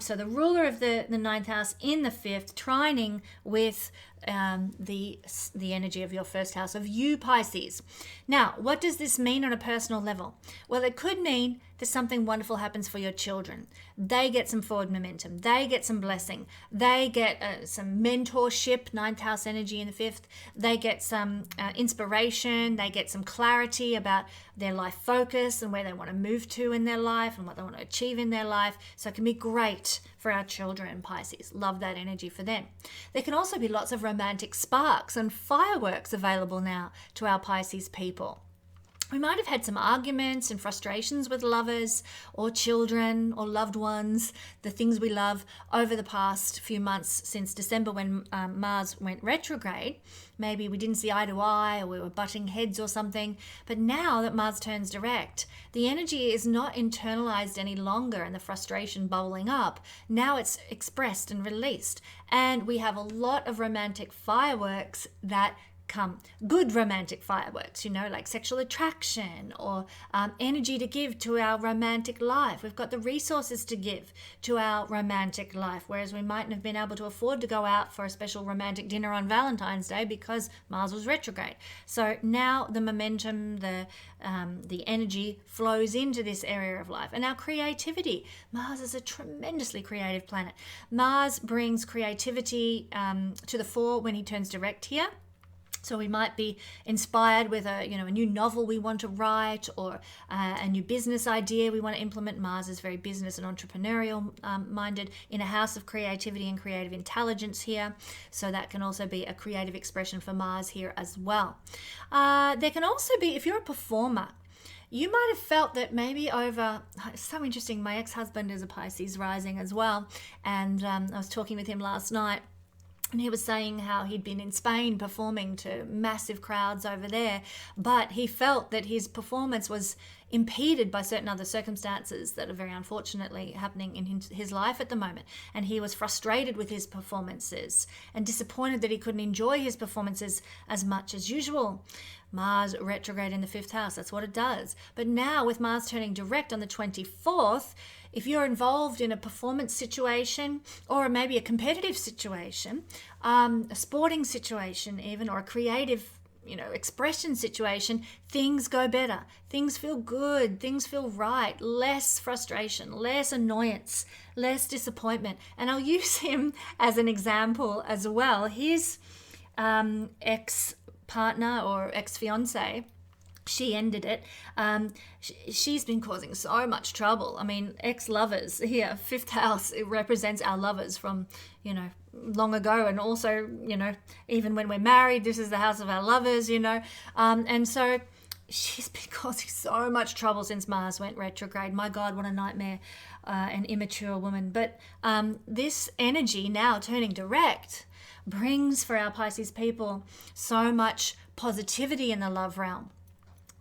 So the ruler of the 9th house in the 5th, trining with the energy of your 1st house, of you, Pisces. Now, what does this mean on a personal level? Well, it could mean that something wonderful happens for your children. They get some forward momentum. They get some blessing. They get some mentorship, 9th house energy in the 5th. They get some inspiration. They get some clarity about their life focus and where they want to move to in their life and what they want to achieve in their life. So it can be great for our children, Pisces. Love that energy for them. There can also be lots of romantic sparks and fireworks available now to our Pisces people. We might have had some arguments and frustrations with lovers or children or loved ones, the things we love, over the past few months since December when Mars went retrograde. Maybe we didn't see eye to eye, or we were butting heads or something. But now that Mars turns direct, the energy is not internalized any longer and the frustration bubbling up. Now it's expressed and released. And we have a lot of romantic fireworks that come, good romantic fireworks, like sexual attraction or energy to give to our romantic life. We've got the resources to give to our romantic life, whereas we mightn't have been able to afford to go out for a special romantic dinner on Valentine's Day because Mars was retrograde. So now the momentum, the energy flows into this area of life. And our creativity. Mars is a tremendously creative planet. Mars brings creativity to the fore when he turns direct here. So we might be inspired with a new novel we want to write, or a new business idea we want to implement. Mars is very business and entrepreneurial minded, in a house of creativity and creative intelligence here. So that can also be a creative expression for Mars here as well. There can also be, if you're a performer, you might have felt that maybe it's so interesting, my ex-husband is a Pisces rising as well, and I was talking with him last night. And he was saying how he'd been in Spain performing to massive crowds over there, but he felt that his performance was impeded by certain other circumstances that are very unfortunately happening in his life at the moment. And he was frustrated with his performances and disappointed that he couldn't enjoy his performances as much as usual. Mars retrograde in the 5th house, that's what it does. But now with Mars turning direct on the 24th, if you're involved in a performance situation, or maybe a competitive situation, a sporting situation even, or a creative expression situation, things go better. Things feel good. Things feel right. Less frustration, less annoyance, less disappointment. And I'll use him as an example as well. His ex-partner or ex-fiance, she ended it. She's been causing so much trouble. I mean, ex-lovers here, 5th house, it represents our lovers from, long ago. And also, even when we're married, this is the house of our lovers, and so she's been causing so much trouble since Mars went retrograde. My God, what a nightmare, an immature woman. But this energy now turning direct brings for our Pisces people so much positivity in the love realm.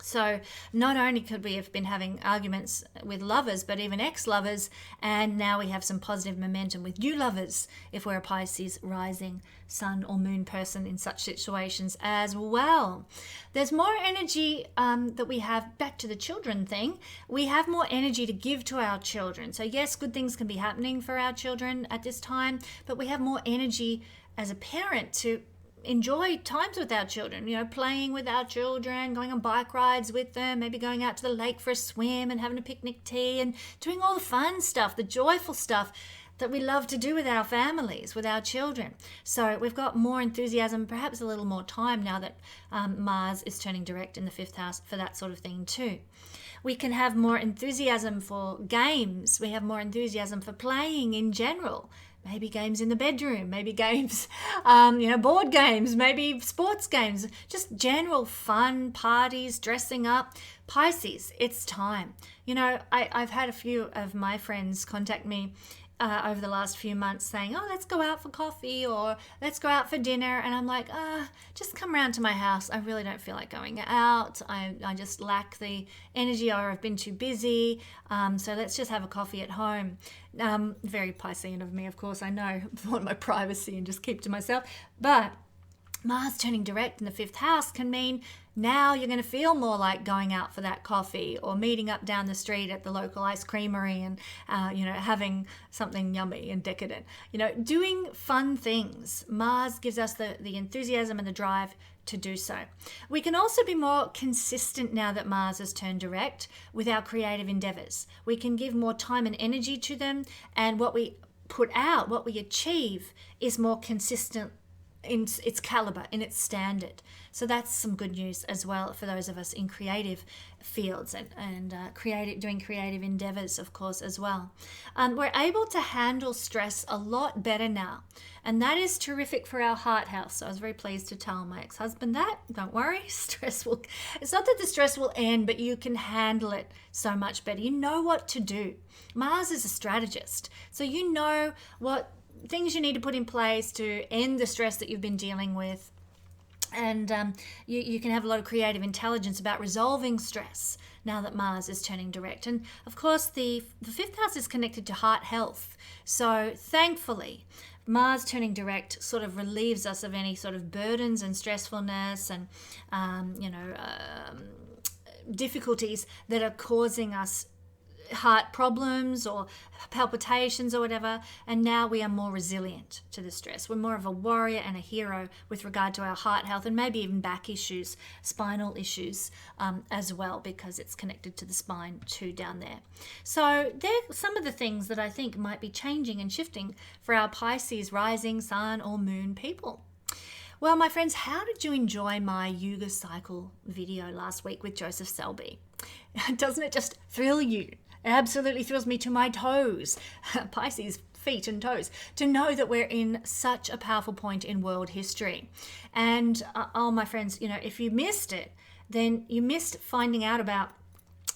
So not only could we have been having arguments with lovers, but even ex-lovers, and now we have some positive momentum with new lovers if we're a Pisces rising sun or moon person in such situations as well. There's more energy that we have, back to the children thing, we have more energy to give to our children. So yes, good things can be happening for our children at this time, but we have more energy as a parent to enjoy times with our children, playing with our children, going on bike rides with them, maybe going out to the lake for a swim and having a picnic tea and doing all the fun stuff, the joyful stuff that we love to do with our families, with our children. So we've got more enthusiasm, perhaps a little more time now that Mars is turning direct in the 5th house for that sort of thing too. We can have more enthusiasm for games. We have more enthusiasm for playing in general. Maybe games in the bedroom, maybe games, board games, maybe sports games, just general fun, parties, dressing up. Pisces, it's time. I've had a few of my friends contact me over the last few months saying, oh, let's go out for coffee or let's go out for dinner. And I'm like, just come around to my house. I really don't feel like going out. I just lack the energy, or I've been too busy. So let's just have a coffee at home. Very Piscean of me, of course. I know I want my privacy and just keep to myself. But Mars turning direct in the 5th house can mean now you're going to feel more like going out for that coffee or meeting up down the street at the local ice creamery and, having something yummy and decadent. Doing fun things. Mars gives us the enthusiasm and the drive to do so. We can also be more consistent now that Mars has turned direct with our creative endeavors. We can give more time and energy to them, and what we put out, what we achieve, is more consistent in its caliber, in its standard. So that's some good news as well for those of us in creative fields and doing creative endeavors, of course, as well. We're able to handle stress a lot better now, and that is terrific for our heart house. So I was very pleased to tell my ex-husband that, don't worry, it's not that the stress will end, but you can handle it so much better. You know what to do. Mars is a strategist, so you know what things you need to put in place to end the stress that you've been dealing with. And you can have a lot of creative intelligence about resolving stress now that Mars is turning direct. And of course, the 5th house is connected to heart health. So thankfully, Mars turning direct sort of relieves us of any sort of burdens and stressfulness and, difficulties that are causing us heart problems or palpitations or whatever, and now we are more resilient to the stress. We're more of a warrior and a hero with regard to our heart health, and maybe even back issues, spinal issues as well, because it's connected to the spine too down there. So they're some of the things that I think might be changing and shifting for our Pisces rising sun or moon people. Well, my friends, how did you enjoy my Yuga Cycle video last week with Joseph Selbie? Doesn't it just thrill you? It absolutely thrills me to my toes, Pisces feet and toes, to know that we're in such a powerful point in world history. And my friends, if you missed it, then you missed finding out about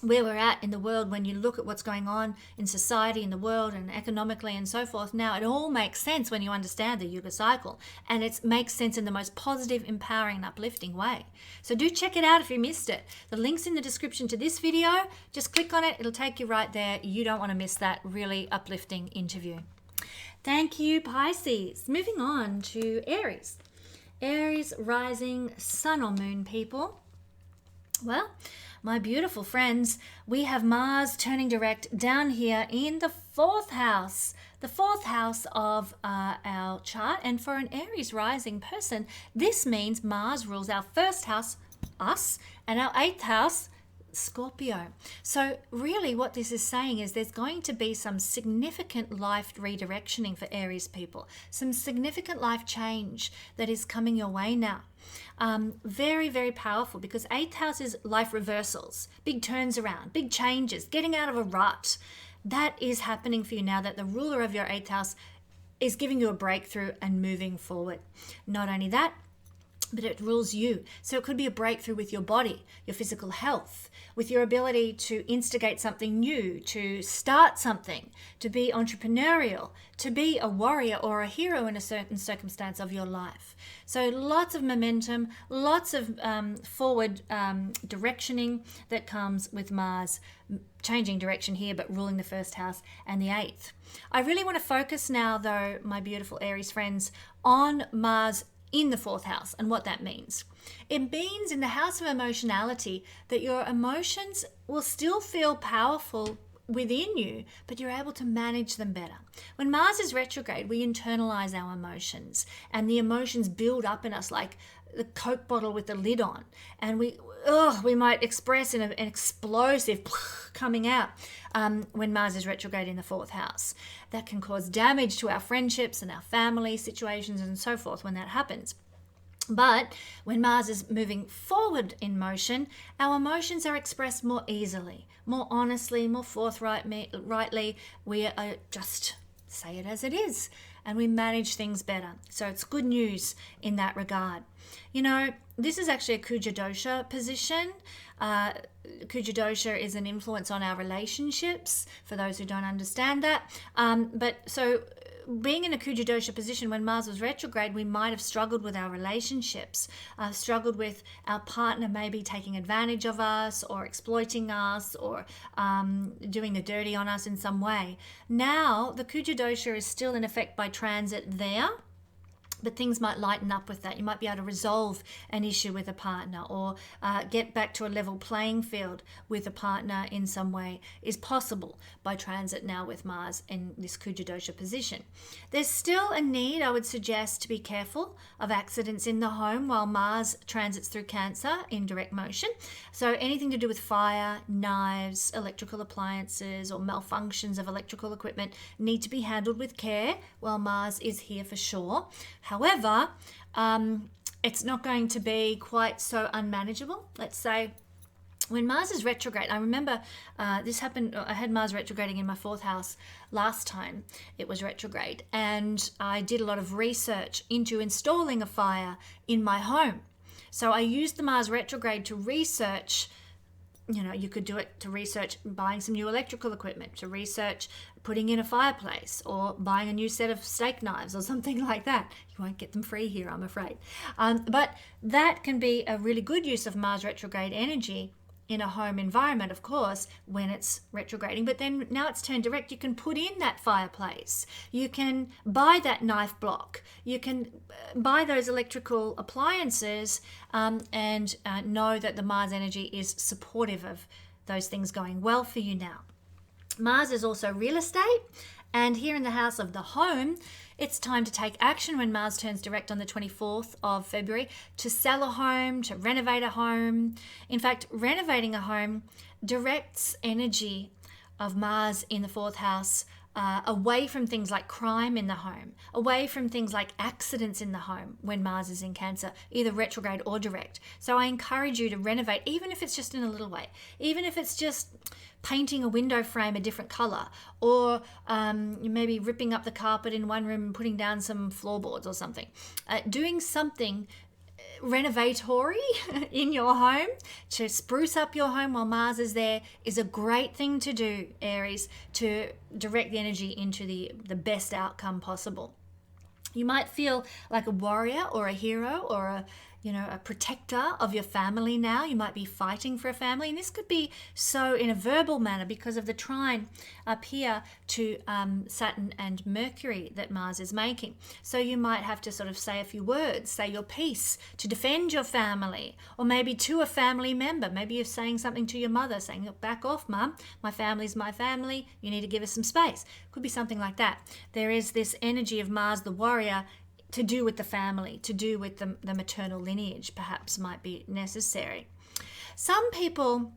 where we're at in the world when you look at what's going on in society, in the world, and economically and so forth. Now, it all makes sense when you understand the Yuga Cycle, and it makes sense in the most positive, empowering, and uplifting way. So do check it out if you missed it. The link's in the description to this video. Just click on it. It'll take you right there. You don't want to miss that really uplifting interview. Thank you, Pisces. Moving on to Aries. Aries rising sun or moon people. Well, my beautiful friends, we have Mars turning direct down here in the 4th house, the 4th house of our chart. And for an Aries rising person, this means Mars rules our 1st house, us, and our 8th house, Scorpio. So really what this is saying is there's going to be some significant life redirectioning for Aries people, some significant life change that is coming your way now. Very, very powerful, because 8th house is life reversals, big turns around, big changes, getting out of a rut. That is happening for you now that the ruler of your 8th house is giving you a breakthrough and moving forward. Not only that, but it rules you. So it could be a breakthrough with your body, your physical health, with your ability to instigate something new, to start something, to be entrepreneurial, to be a warrior or a hero in a certain circumstance of your life. So lots of momentum, lots of forward directioning that comes with Mars changing direction here, but ruling the first house and the 8th. I really want to focus now, though, my beautiful Aries friends, on Mars in the 4th house and what that means. It means in the house of emotionality that your emotions will still feel powerful within you, but you're able to manage them better. When Mars is retrograde, we internalize our emotions, and the emotions build up in us like the Coke bottle with the lid on, and we might express in an explosive coming out when Mars is retrograde in the 4th house. That can cause damage to our friendships and our family situations and so forth when that happens. But when Mars is moving forward in motion, our emotions are expressed more easily, more honestly, more forthrightly. We are just say it as it is, and we manage things better. So it's good news in that regard. You know, this is actually a Kuja Dosha position. Kuja Dosha is an influence on our relationships, for those who don't understand that. But so being in a Kuja Dosha position when Mars was retrograde, we might have struggled with our relationships, struggled with our partner maybe taking advantage of us or exploiting us or doing the dirty on us in some way. Now, the Kuja Dosha is still in effect by transit there, but things might lighten up with that. You might be able to resolve an issue with a partner or get back to a level playing field with a partner in some way is possible by transit now with Mars in this Kuja Dosha position. There's still a need, I would suggest, to be careful of accidents in the home while Mars transits through Cancer in direct motion. So anything to do with fire, knives, electrical appliances, or malfunctions of electrical equipment need to be handled with care while Mars is here for sure. However, it's not going to be quite so unmanageable. Let's say when Mars is retrograde, I remember this happened, I had Mars retrograding in my 4th house last time it was retrograde, and I did a lot of research into installing a fire in my home. So I used the Mars retrograde to research. You know, you could do it to research buying some new electrical equipment, to research putting in a fireplace or buying a new set of steak knives or something like that. You won't get them free here, I'm afraid. But that can be a really good use of Mars retrograde energy in a home environment, of course, when it's retrograding. But then now it's turned direct, you can put in that fireplace. You can buy that knife block. You can buy those electrical appliances and know that the Mars energy is supportive of those things going well for you now. Mars is also real estate, and here in the house of the home, it's time to take action when Mars turns direct on the 24th of February to sell a home, to renovate a home. In fact, renovating a home directs energy of Mars in the 4th house away from things like crime in the home, away from things like accidents in the home when Mars is in Cancer, either retrograde or direct. So I encourage you to renovate, even if it's just in a little way, even if it's just painting a window frame a different color, or maybe ripping up the carpet in one room and putting down some floorboards or something. Doing something renovatory in your home to spruce up your home while Mars is there is a great thing to do, Aries, to direct the energy into the best outcome possible. You might feel like a warrior or a hero or a protector of your family now. You might be fighting for a family, and this could be so in a verbal manner because of the trine up here to Saturn and Mercury that Mars is making. So you might have to sort of say a few words, say your piece to defend your family, or maybe to a family member. Maybe you're saying something to your mother, saying, back off, Mum, my family's my family, you need to give us some space. Could be something like that. There is this energy of Mars, the warrior, to do with the family, to do with the maternal lineage, perhaps might be necessary. Some people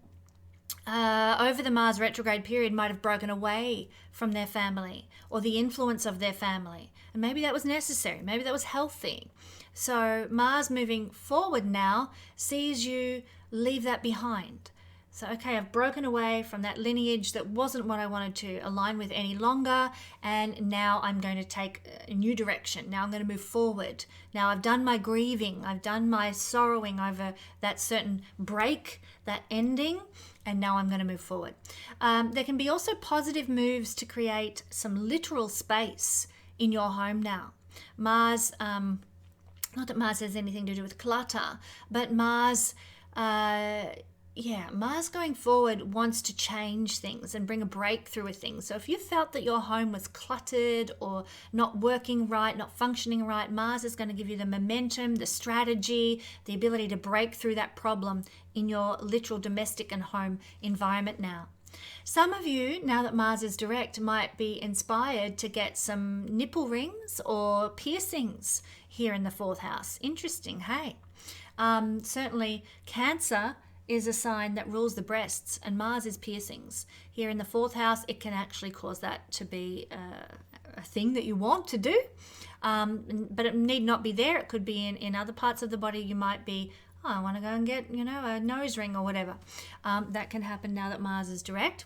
over the Mars retrograde period might have broken away from their family or the influence of their family, and maybe that was necessary, maybe that was healthy. So Mars moving forward now sees you leave that behind. So, okay, I've broken away from that lineage that wasn't what I wanted to align with any longer. And now I'm going to take a new direction. Now I'm going to move forward. Now I've done my grieving. I've done my sorrowing over that certain break, that ending. And now I'm going to move forward. There can be also positive moves to create some literal space in your home now. Mars, not that Mars has anything to do with clutter, but Mars going forward wants to change things and bring a breakthrough with things. So if you felt that your home was cluttered or not working right, not functioning right, Mars is going to give you the momentum, the strategy, the ability to break through that problem in your literal domestic and home environment now. Some of you, now that Mars is direct, might be inspired to get some nipple rings or piercings here in the 4th house. Interesting, hey? Certainly Cancer is a sign that rules the breasts, and Mars is piercings. Here in the 4th house, it can actually cause that to be a thing that you want to do, but it need not be there. It could be in other parts of the body. You might be, I want to go and get, a nose ring or whatever. That can happen now that Mars is direct.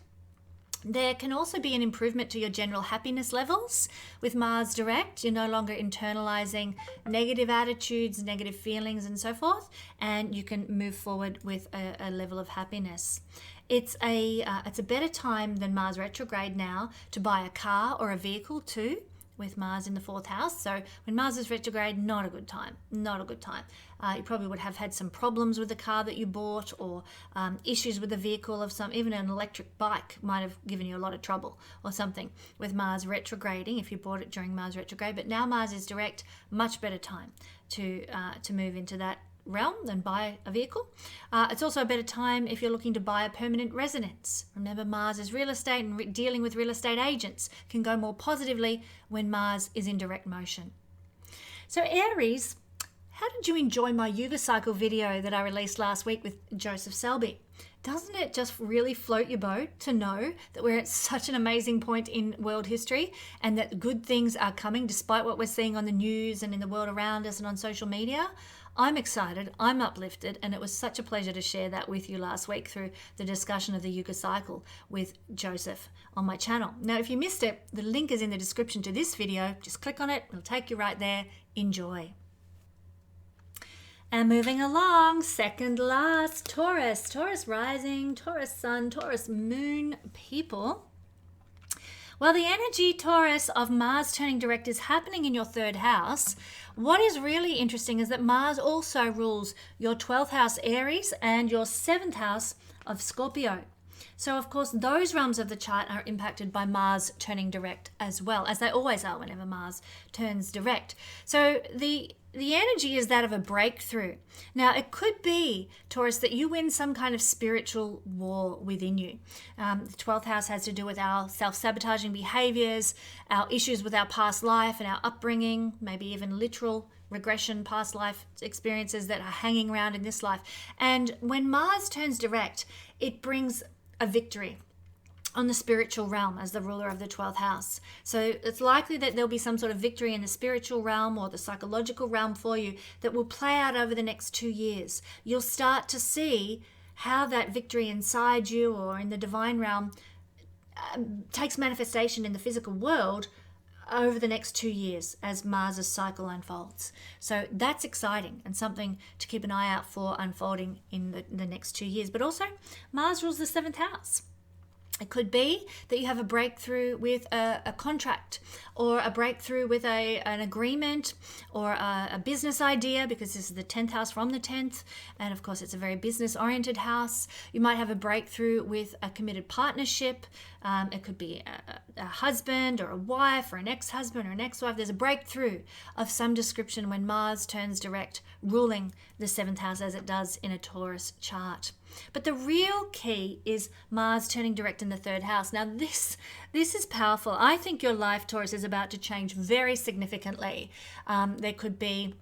There can also be an improvement to your general happiness levels with Mars direct. You're no longer internalizing negative attitudes, negative feelings, and so forth, and you can move forward with a level of happiness. It's a better time than Mars retrograde now to buy a car or a vehicle too, with Mars in the 4th house. So when Mars is retrograde, not a good time. You probably would have had some problems with the car that you bought, or issues with the vehicle of even an electric bike might have given you a lot of trouble or something with Mars retrograding if you bought it during Mars retrograde. But now Mars is direct, much better time to move into that realm than buy a vehicle. It's also a better time if you're looking to buy a permanent residence. Remember, Mars is real estate, and dealing with real estate agents can go more positively when Mars is in direct motion. So Aries, how did you enjoy my Yuga Cycle video that I released last week with Joseph Selbie? Doesn't it just really float your boat to know that we're at such an amazing point in world history, and that good things are coming despite what we're seeing on the news and in the world around us and on social media? I'm excited, I'm uplifted, and it was such a pleasure to share that with you last week through the discussion of the Yuga Cycle with Joseph on my channel. Now, if you missed it, the link is in the description to this video. Just click on it, it'll take you right there. Enjoy. And moving along, second last, Taurus. Taurus rising, Taurus sun, Taurus moon people. Well, the energy, Taurus, of Mars turning direct is happening in your 3rd house. What is really interesting is that Mars also rules your 12th house, Aries, and your 7th house of Scorpio. So, of course, those realms of the chart are impacted by Mars turning direct as well, as they always are whenever Mars turns direct. So the energy is that of a breakthrough. Now, it could be, Taurus, that you win some kind of spiritual war within you. The 12th house has to do with our self-sabotaging behaviors, our issues with our past life and our upbringing, maybe even literal regression, past life experiences that are hanging around in this life. And when Mars turns direct, it brings a victory on the spiritual realm as the ruler of the 12th house. So it's likely that there'll be some sort of victory in the spiritual realm or the psychological realm for you that will play out over the next 2 years. You'll start to see how that victory inside you or in the divine realm takes manifestation in the physical world over the next 2 years as Mars's cycle unfolds. So that's exciting and something to keep an eye out for unfolding in the next 2 years. But also, Mars rules the 7th house. It could be that you have a breakthrough with a contract, or a breakthrough with an agreement, or a business idea, because this is the 10th house from the 10th. And of course, it's a very business-oriented house. You might have a breakthrough with a committed partnership. It could be a husband or a wife or an ex-husband or an ex-wife. There's a breakthrough of some description when Mars turns direct, ruling the 7th house as it does in a Taurus chart. But the real key is Mars turning direct in the 3rd house. Now, this is powerful. I think your life, Taurus, is about to change very significantly. There could be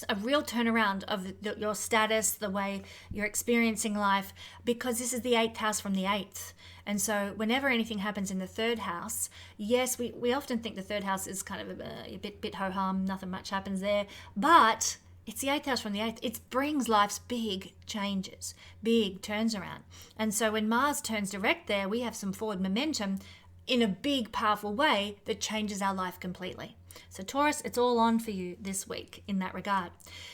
a real turnaround of your status, the way you're experiencing life, because this is the 8th house from the 8th. And so whenever anything happens in the 3rd house, yes, we often think the 3rd house is kind of a bit ho-hum, nothing much happens there. But It's the 8th house from the 8th. It brings life's big changes, big turns around. And so when Mars turns direct there, we have some forward momentum in a big, powerful way that changes our life completely. So Taurus, it's all on for you this week in that regard.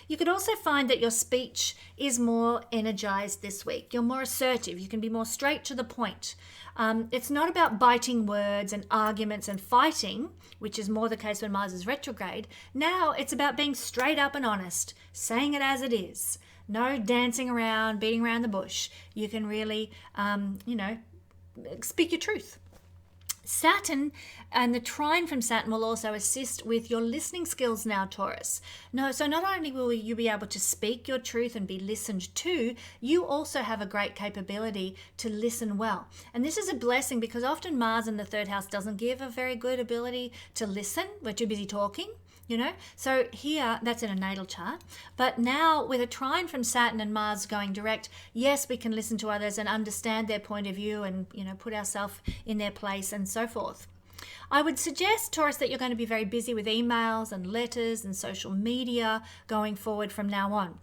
You could also find that your speech is more energized this week. You're more assertive. You can be more straight to the point. It's not about biting words and arguments and fighting, which is more the case when Mars is retrograde. Now it's about being straight up and honest, saying it as it is. No dancing around, beating around the bush. You can really, speak your truth. Saturn and the trine from Saturn will also assist with your listening skills now, Taurus. So not only will you be able to speak your truth and be listened to, you also have a great capability to listen well. And this is a blessing because often Mars in the 3rd house doesn't give a very good ability to listen. We're too busy talking. So here, that's in a natal chart. But now with a trine from Saturn and Mars going direct, yes, we can listen to others and understand their point of view and, put ourselves in their place and so forth. I would suggest, Taurus, that you're going to be very busy with emails and letters and social media going forward from now on,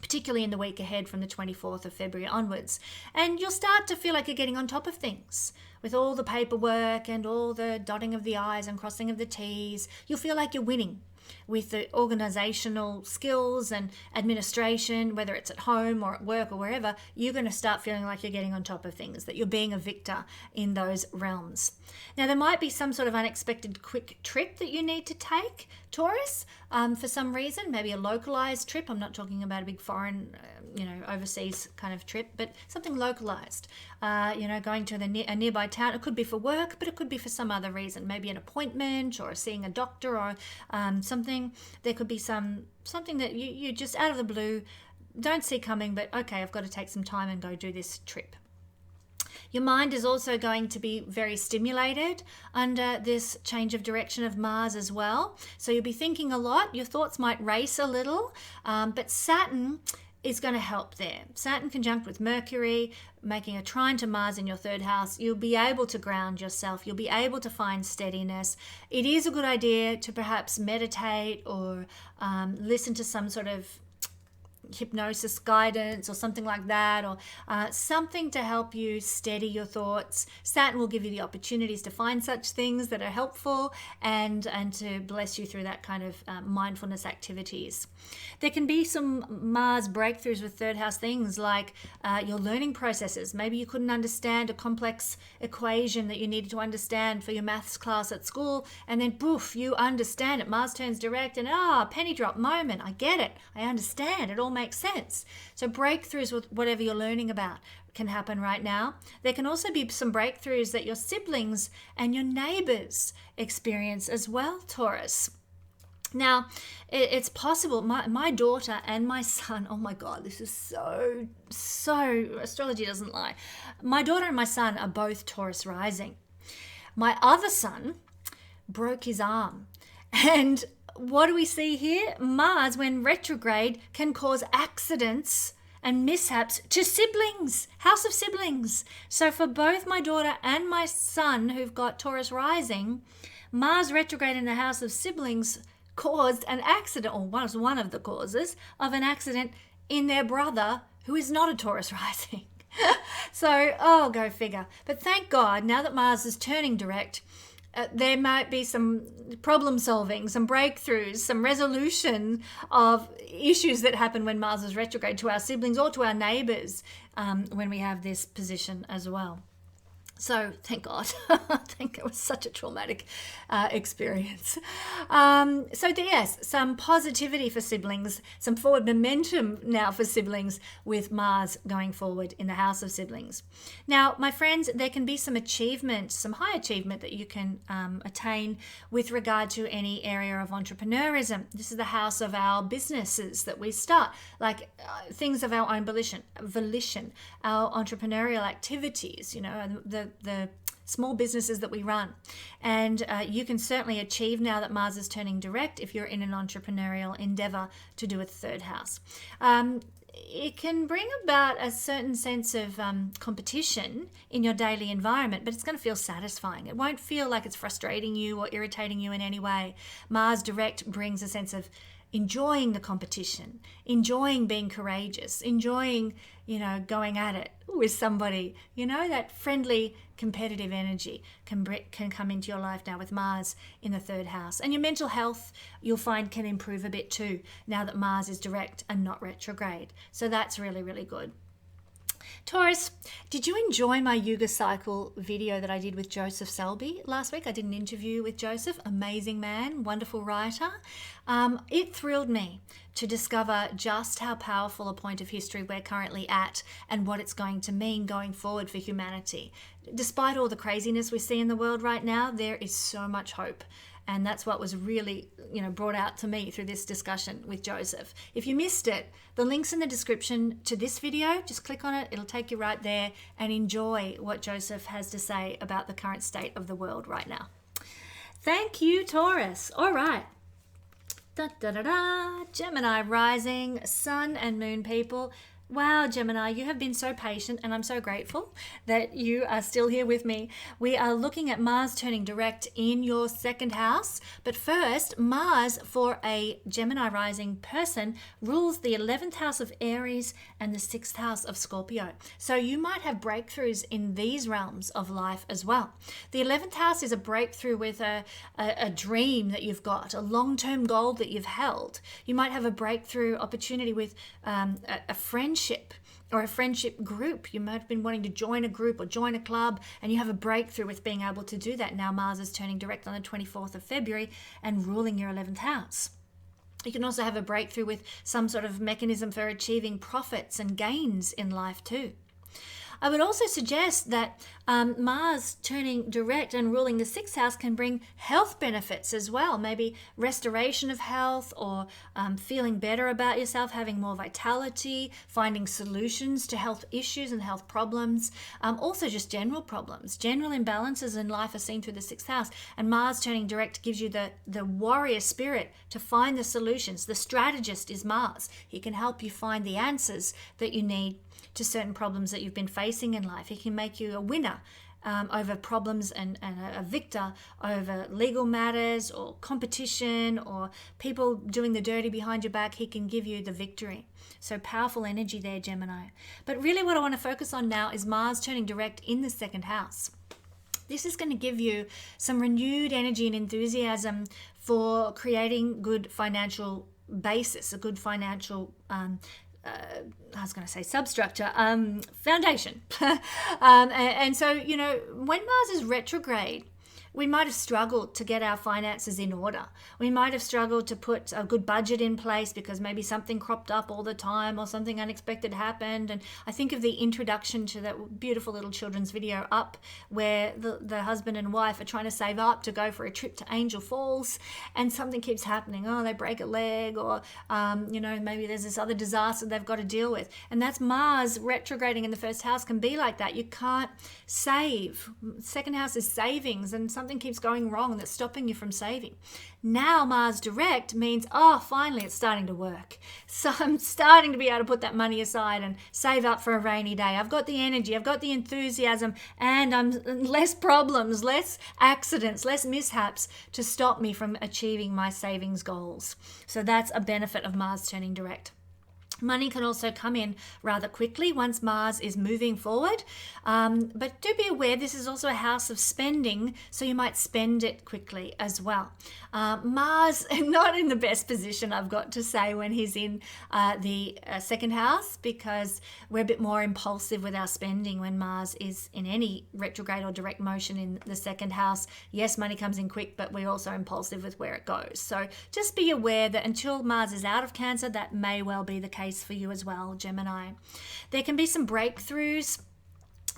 particularly in the week ahead from the 24th of February onwards. And you'll start to feel like you're getting on top of things. With all the paperwork and all the dotting of the I's and crossing of the T's, you'll feel like you're winning with the organizational skills and administration, whether it's at home or at work or wherever. You're going to start feeling like you're getting on top of things, that you're being a victor in those realms. Now, there might be some sort of unexpected quick trip that you need to take, Taurus, for some reason, maybe a localized trip. I'm not talking about a big foreign, overseas kind of trip, but something localized, going to a nearby town. It could be for work, but it could be for some other reason, maybe an appointment or seeing a doctor or something. There could be something that you just out of the blue don't see coming, but okay, I've got to take some time and go do this trip. Your mind is also going to be very stimulated under this change of direction of Mars as well. So you'll be thinking a lot. Your thoughts might race a little, but Saturn is going to help there. Saturn conjunct with Mercury, making a trine to Mars in your 3rd house. You'll be able to ground yourself. You'll be able to find steadiness. It is a good idea to perhaps meditate or listen to some sort of hypnosis guidance or something like that, or something to help you steady your thoughts. Saturn will give you the opportunities to find such things that are helpful and to bless you through that kind of mindfulness activities. There can be some Mars breakthroughs with 3rd house things like your learning processes. Maybe you couldn't understand a complex equation that you needed to understand for your maths class at school, and then poof, you understand it. Mars turns direct and penny drop moment. I get it. I understand. It all makes sense. So breakthroughs with whatever you're learning about can happen right now. There can also be some breakthroughs that your siblings and your neighbors experience as well, Taurus. Now, it's possible. My daughter and my son, oh my God, this is so, astrology doesn't lie. My daughter and my son are both Taurus rising. My other son broke his arm. And what do we see here? Mars, when retrograde, can cause accidents and mishaps to siblings, house of siblings. So for both my daughter and my son who've got Taurus rising, Mars retrograde in the house of siblings caused an accident, or was one of the causes of an accident in their brother who is not a Taurus rising. So, go figure. But thank God, now that Mars is turning direct, there might be some problem solving, some breakthroughs, some resolution of issues that happen when Mars is retrograde to our siblings or to our neighbours when we have this position as well. So thank God. I think it was such a traumatic experience. Yes, some positivity for siblings, some forward momentum now for siblings with Mars going forward in the house of siblings. Now, my friends, there can be some achievement, some high achievement that you can attain with regard to any area of entrepreneurism. This is the house of our businesses that we start, like things of our own volition, our entrepreneurial activities, the small businesses that we run. And you can certainly achieve now that Mars is turning direct if you're in an entrepreneurial endeavor to do with the 3rd house. It can bring about a certain sense of competition in your daily environment, but it's going to feel satisfying. It won't feel like it's frustrating you or irritating you in any way. Mars direct brings a sense of enjoying the competition, enjoying being courageous, enjoying, going at it with somebody. That friendly, competitive energy can come into your life now with Mars in the third house. And your mental health, you'll find, can improve a bit too now that Mars is direct and not retrograde. So that's really, really good. Taurus, did you enjoy my Yuga Cycle video that I did with Joseph Selbie last week? I did an interview with Joseph, amazing man, wonderful writer. It thrilled me to discover just how powerful a point of history we're currently at and what it's going to mean going forward for humanity. Despite all the craziness we see in the world right now, there is so much hope. And that's what was really, brought out to me through this discussion with Joseph. If you missed it, the link's in the description to this video. Just click on it. It'll take you right there and enjoy what Joseph has to say about the current state of the world right now. Thank you, Taurus. All right. Gemini rising, sun and moon people. Wow, Gemini, you have been so patient, and I'm so grateful that you are still here with me. We are looking at Mars turning direct in your second house. But first, Mars, for a Gemini rising person, rules the 11th house of Aries and the 6th house of Scorpio. So you might have breakthroughs in these realms of life as well. The 11th house is a breakthrough with a dream that you've got, a long-term goal that you've held. You might have a breakthrough opportunity with a friendship or a friendship group. You might have been wanting to join a group or join a club, and you have a breakthrough with being able to do that. Now Mars is turning direct on the 24th of February and ruling your 11th house. You can also have a breakthrough with some sort of mechanism for achieving profits and gains in life too. I would also suggest that Mars turning direct and ruling the 6th house can bring health benefits as well. Maybe restoration of health, or feeling better about yourself, having more vitality, finding solutions to health issues and health problems. Also just general problems. General imbalances in life are seen through the 6th house. And Mars turning direct gives you the warrior spirit to find the solutions. The strategist is Mars. He can help you find the answers that you need to certain problems that you've been facing in life. He can make you a winner over problems and a victor over legal matters or competition or people doing the dirty behind your back. He can give you the victory. So powerful energy there, Gemini. But really what I want to focus on now is Mars turning direct in the 2nd house. This is going to give you some renewed energy and enthusiasm for creating good financial basis, a good financial substructure, foundation. And so, when Mars is retrograde, we might have struggled to get our finances in order. We might have struggled to put a good budget in place because maybe something cropped up all the time or something unexpected happened. And I think of the introduction to that beautiful little children's video Up, where the husband and wife are trying to save up to go for a trip to Angel Falls, and something keeps happening. Oh, they break a leg, or maybe there's this other disaster they've got to deal with. And that's Mars retrograding in the 1st house can be like that. You can't save. 2nd house is savings, and something keeps going wrong that's stopping you from saving. Now Mars direct means, finally it's starting to work. So I'm starting to be able to put that money aside and save up for a rainy day. I've got the energy, I've got the enthusiasm, and I'm less problems, less accidents, less mishaps to stop me from achieving my savings goals. So that's a benefit of Mars turning direct. Money can also come in rather quickly once Mars is moving forward. But do be aware this is also a house of spending, so you might spend it quickly as well. Mars, not in the best position, I've got to say, when he's in the 2nd house, because we're a bit more impulsive with our spending when Mars is in any retrograde or direct motion in the 2nd house. Yes, money comes in quick, but we're also impulsive with where it goes. So just be aware that until Mars is out of Cancer, that may well be the case for you as well, Gemini. There can be some breakthroughs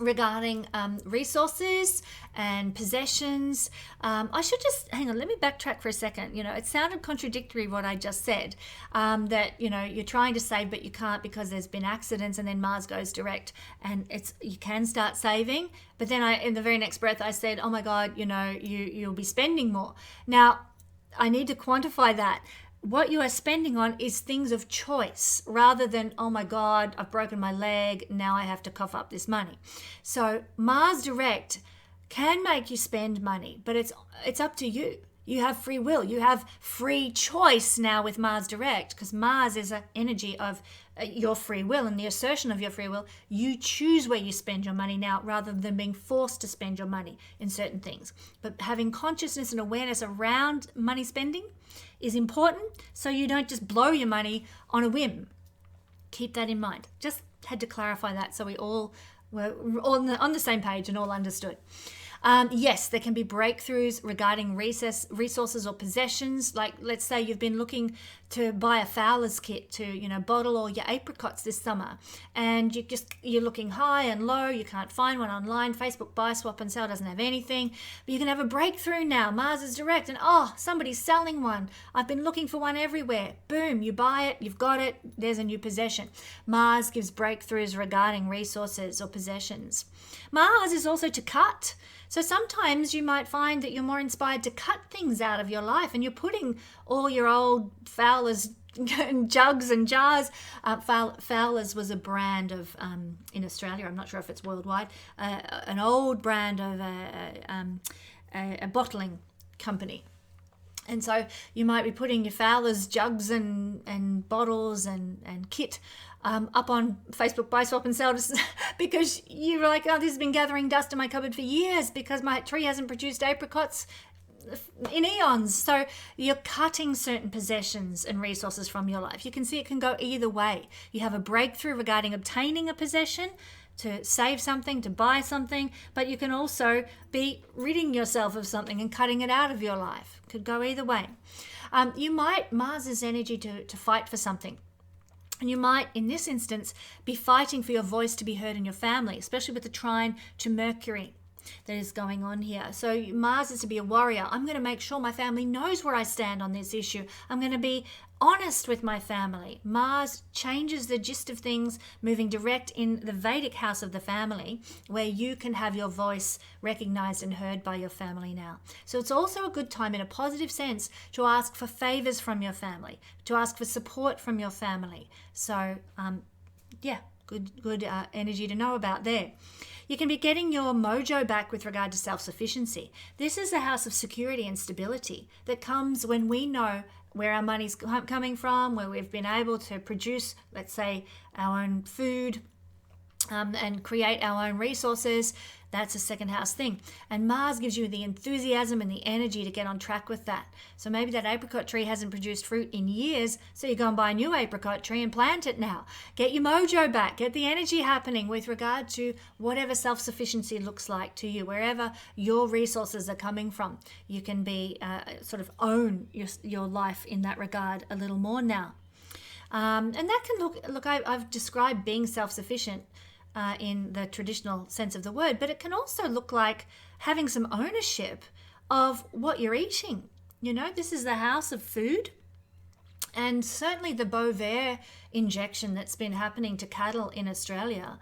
regarding resources and possessions. I should just, hang on, let me backtrack for a second. It sounded contradictory what I just said, that, you're trying to save but you can't because there's been accidents, and then Mars goes direct and you can start saving. But then in the very next breath I said, oh my God, you'll be spending more. Now, I need to quantify that. What you are spending on is things of choice rather than, oh my God, I've broken my leg, now I have to cough up this money. So Mars direct can make you spend money, but it's up to you. You have free will. You have free choice now with Mars direct, because Mars is an energy of your free will and the assertion of your free will. You choose where you spend your money now rather than being forced to spend your money in certain things. But having consciousness and awareness around money spending is important, so you don't just blow your money on a whim. Keep that in mind. Just had to clarify that so we all were on the same page and all understood. Yes, there can be breakthroughs regarding resources or possessions. Like, let's say you've been looking to buy a fowler's kit to, bottle all your apricots this summer, and you're looking high and low. You can't find one online. Facebook buy, swap, and sell doesn't have anything. But you can have a breakthrough now. Mars is direct, and somebody's selling one. I've been looking for one everywhere. Boom, you buy it, you've got it. There's a new possession. Mars gives breakthroughs regarding resources or possessions. Mars is also to cut. So sometimes you might find that you're more inspired to cut things out of your life, and you're putting all your old Fowler's jugs and jars. Fowler's was a brand of, in Australia, I'm not sure if it's worldwide, an old brand of a bottling company. And so you might be putting your Fowler's jugs and bottles and kit up on Facebook buy, swap, and sell because you're like, this has been gathering dust in my cupboard for years because my tree hasn't produced apricots in eons. So you're cutting certain possessions and resources from your life. You can see it can go either way. You have a breakthrough regarding obtaining a possession, to save something, to buy something, but you can also be ridding yourself of something and cutting it out of your life. Could go either way. Mars's energy to fight for something. And you might, in this instance, be fighting for your voice to be heard in your family, especially with the trine to Mercury that is going on here. So Mars is to be a warrior. I'm going to make sure my family knows where I stand on this issue. I'm going to be honest with my family. Mars changes the gist of things, moving direct in the Vedic house of the family, where you can have your voice recognized and heard by your family now. So it's also a good time, in a positive sense, to ask for favors from your family, to ask for support from your family. So good energy to know about there. You can be getting your mojo back with regard to self-sufficiency. This is a house of security and stability that comes when we know where our money's coming from, where we've been able to produce, let's say, our own food and create our own resources. That's a second house thing. And Mars gives you the enthusiasm and the energy to get on track with that. So maybe that apricot tree hasn't produced fruit in years, so you go and buy a new apricot tree and plant it now. Get your mojo back. Get the energy happening with regard to whatever self-sufficiency looks like to you, wherever your resources are coming from. You can be sort of own your life in that regard a little more now. And that can look, I've described being self-sufficient in the traditional sense of the word, but it can also look like having some ownership of what you're eating. This is the house of food, and certainly the Bovaer injection that's been happening to cattle in Australia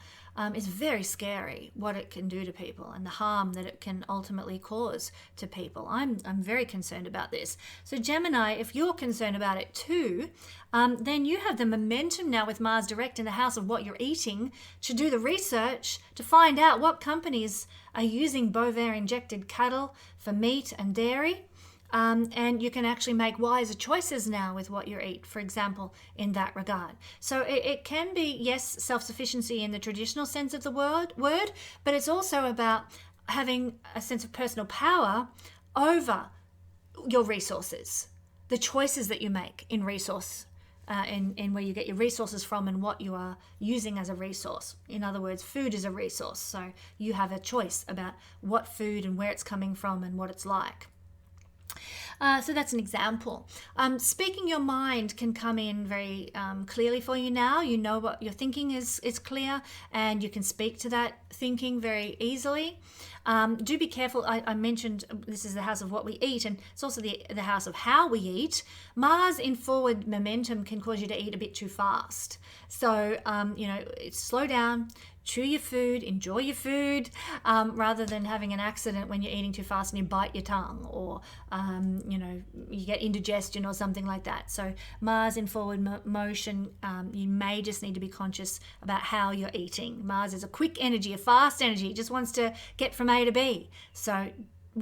is very scary, what it can do to people and the harm that it can ultimately cause to people. I'm very concerned about this. So Gemini, if you're concerned about it too, then you have the momentum now with Mars direct in the house of what you're eating to do the research to find out what companies are using Bovaer injected cattle for meat and dairy. And you can actually make wiser choices now with what you eat, for example, in that regard. So it can be, yes, self-sufficiency in the traditional sense of the word, but it's also about having a sense of personal power over your resources, the choices that you make in resource, in where you get your resources from and what you are using as a resource. In other words, food is a resource, so you have a choice about what food and where it's coming from and what it's like. So that's an example. Speaking your mind can come in very clearly for you now. You know what you're thinking is clear, and you can speak to that thinking very easily. Do be careful. I mentioned this is the house of what we eat, and it's also the house of how we eat. Mars in forward momentum can cause you to eat a bit too fast. So, slow down. Chew your food, enjoy your food, rather than having an accident when you're eating too fast and you bite your tongue, or you get indigestion or something like that. So Mars in forward motion, you may just need to be conscious about how you're eating. Mars is a quick energy, a fast energy. It just wants to get from A to B. So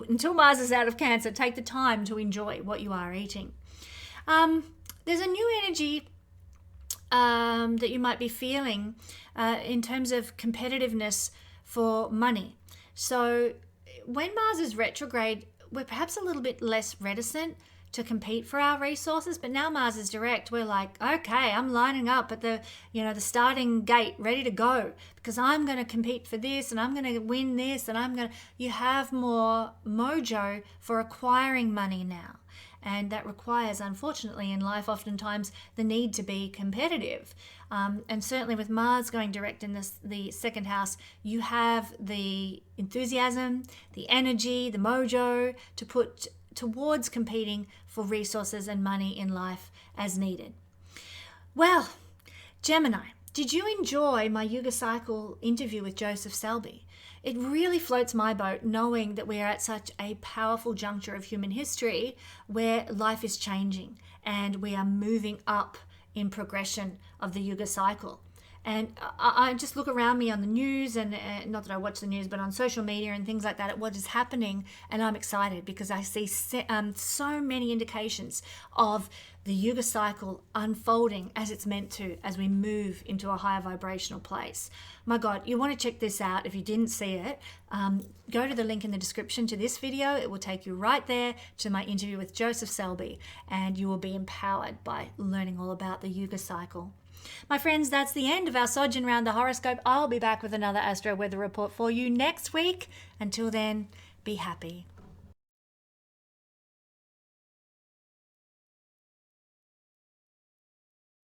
until Mars is out of Cancer, take the time to enjoy what you are eating. There's a new energy that you might be feeling in terms of competitiveness for money. So when Mars is retrograde, we're perhaps a little bit less reticent to compete for our resources, but now Mars is direct, we're like, okay, I'm lining up at the starting gate, ready to go, because I'm going to compete for this and I'm going to win this, and you have more mojo for acquiring money now. And that requires, unfortunately, in life, oftentimes the need to be competitive. And certainly with Mars going direct in the second house, you have the enthusiasm, the energy, the mojo to put towards competing for resources and money in life as needed. Well, Gemini, did you enjoy my Yuga Cycle interview with Joseph Selbie? It really floats my boat knowing that we are at such a powerful juncture of human history where life is changing and we are moving up in progression of the Yuga Cycle. And I just look around me on the news, and not that I watch the news, but on social media and things like that, at what is happening. And I'm excited because I see so many indications of the Yuga Cycle unfolding as it's meant to, as we move into a higher vibrational place. My God, you want to check this out. If you didn't see it, go to the link in the description to this video. It will take you right there to my interview with Joseph Selbie, and you will be empowered by learning all about the Yuga Cycle. My friends, that's the end of our Sojourn Round the Horoscope. I'll be back with another Astro Weather Report for you next week. Until then, be happy.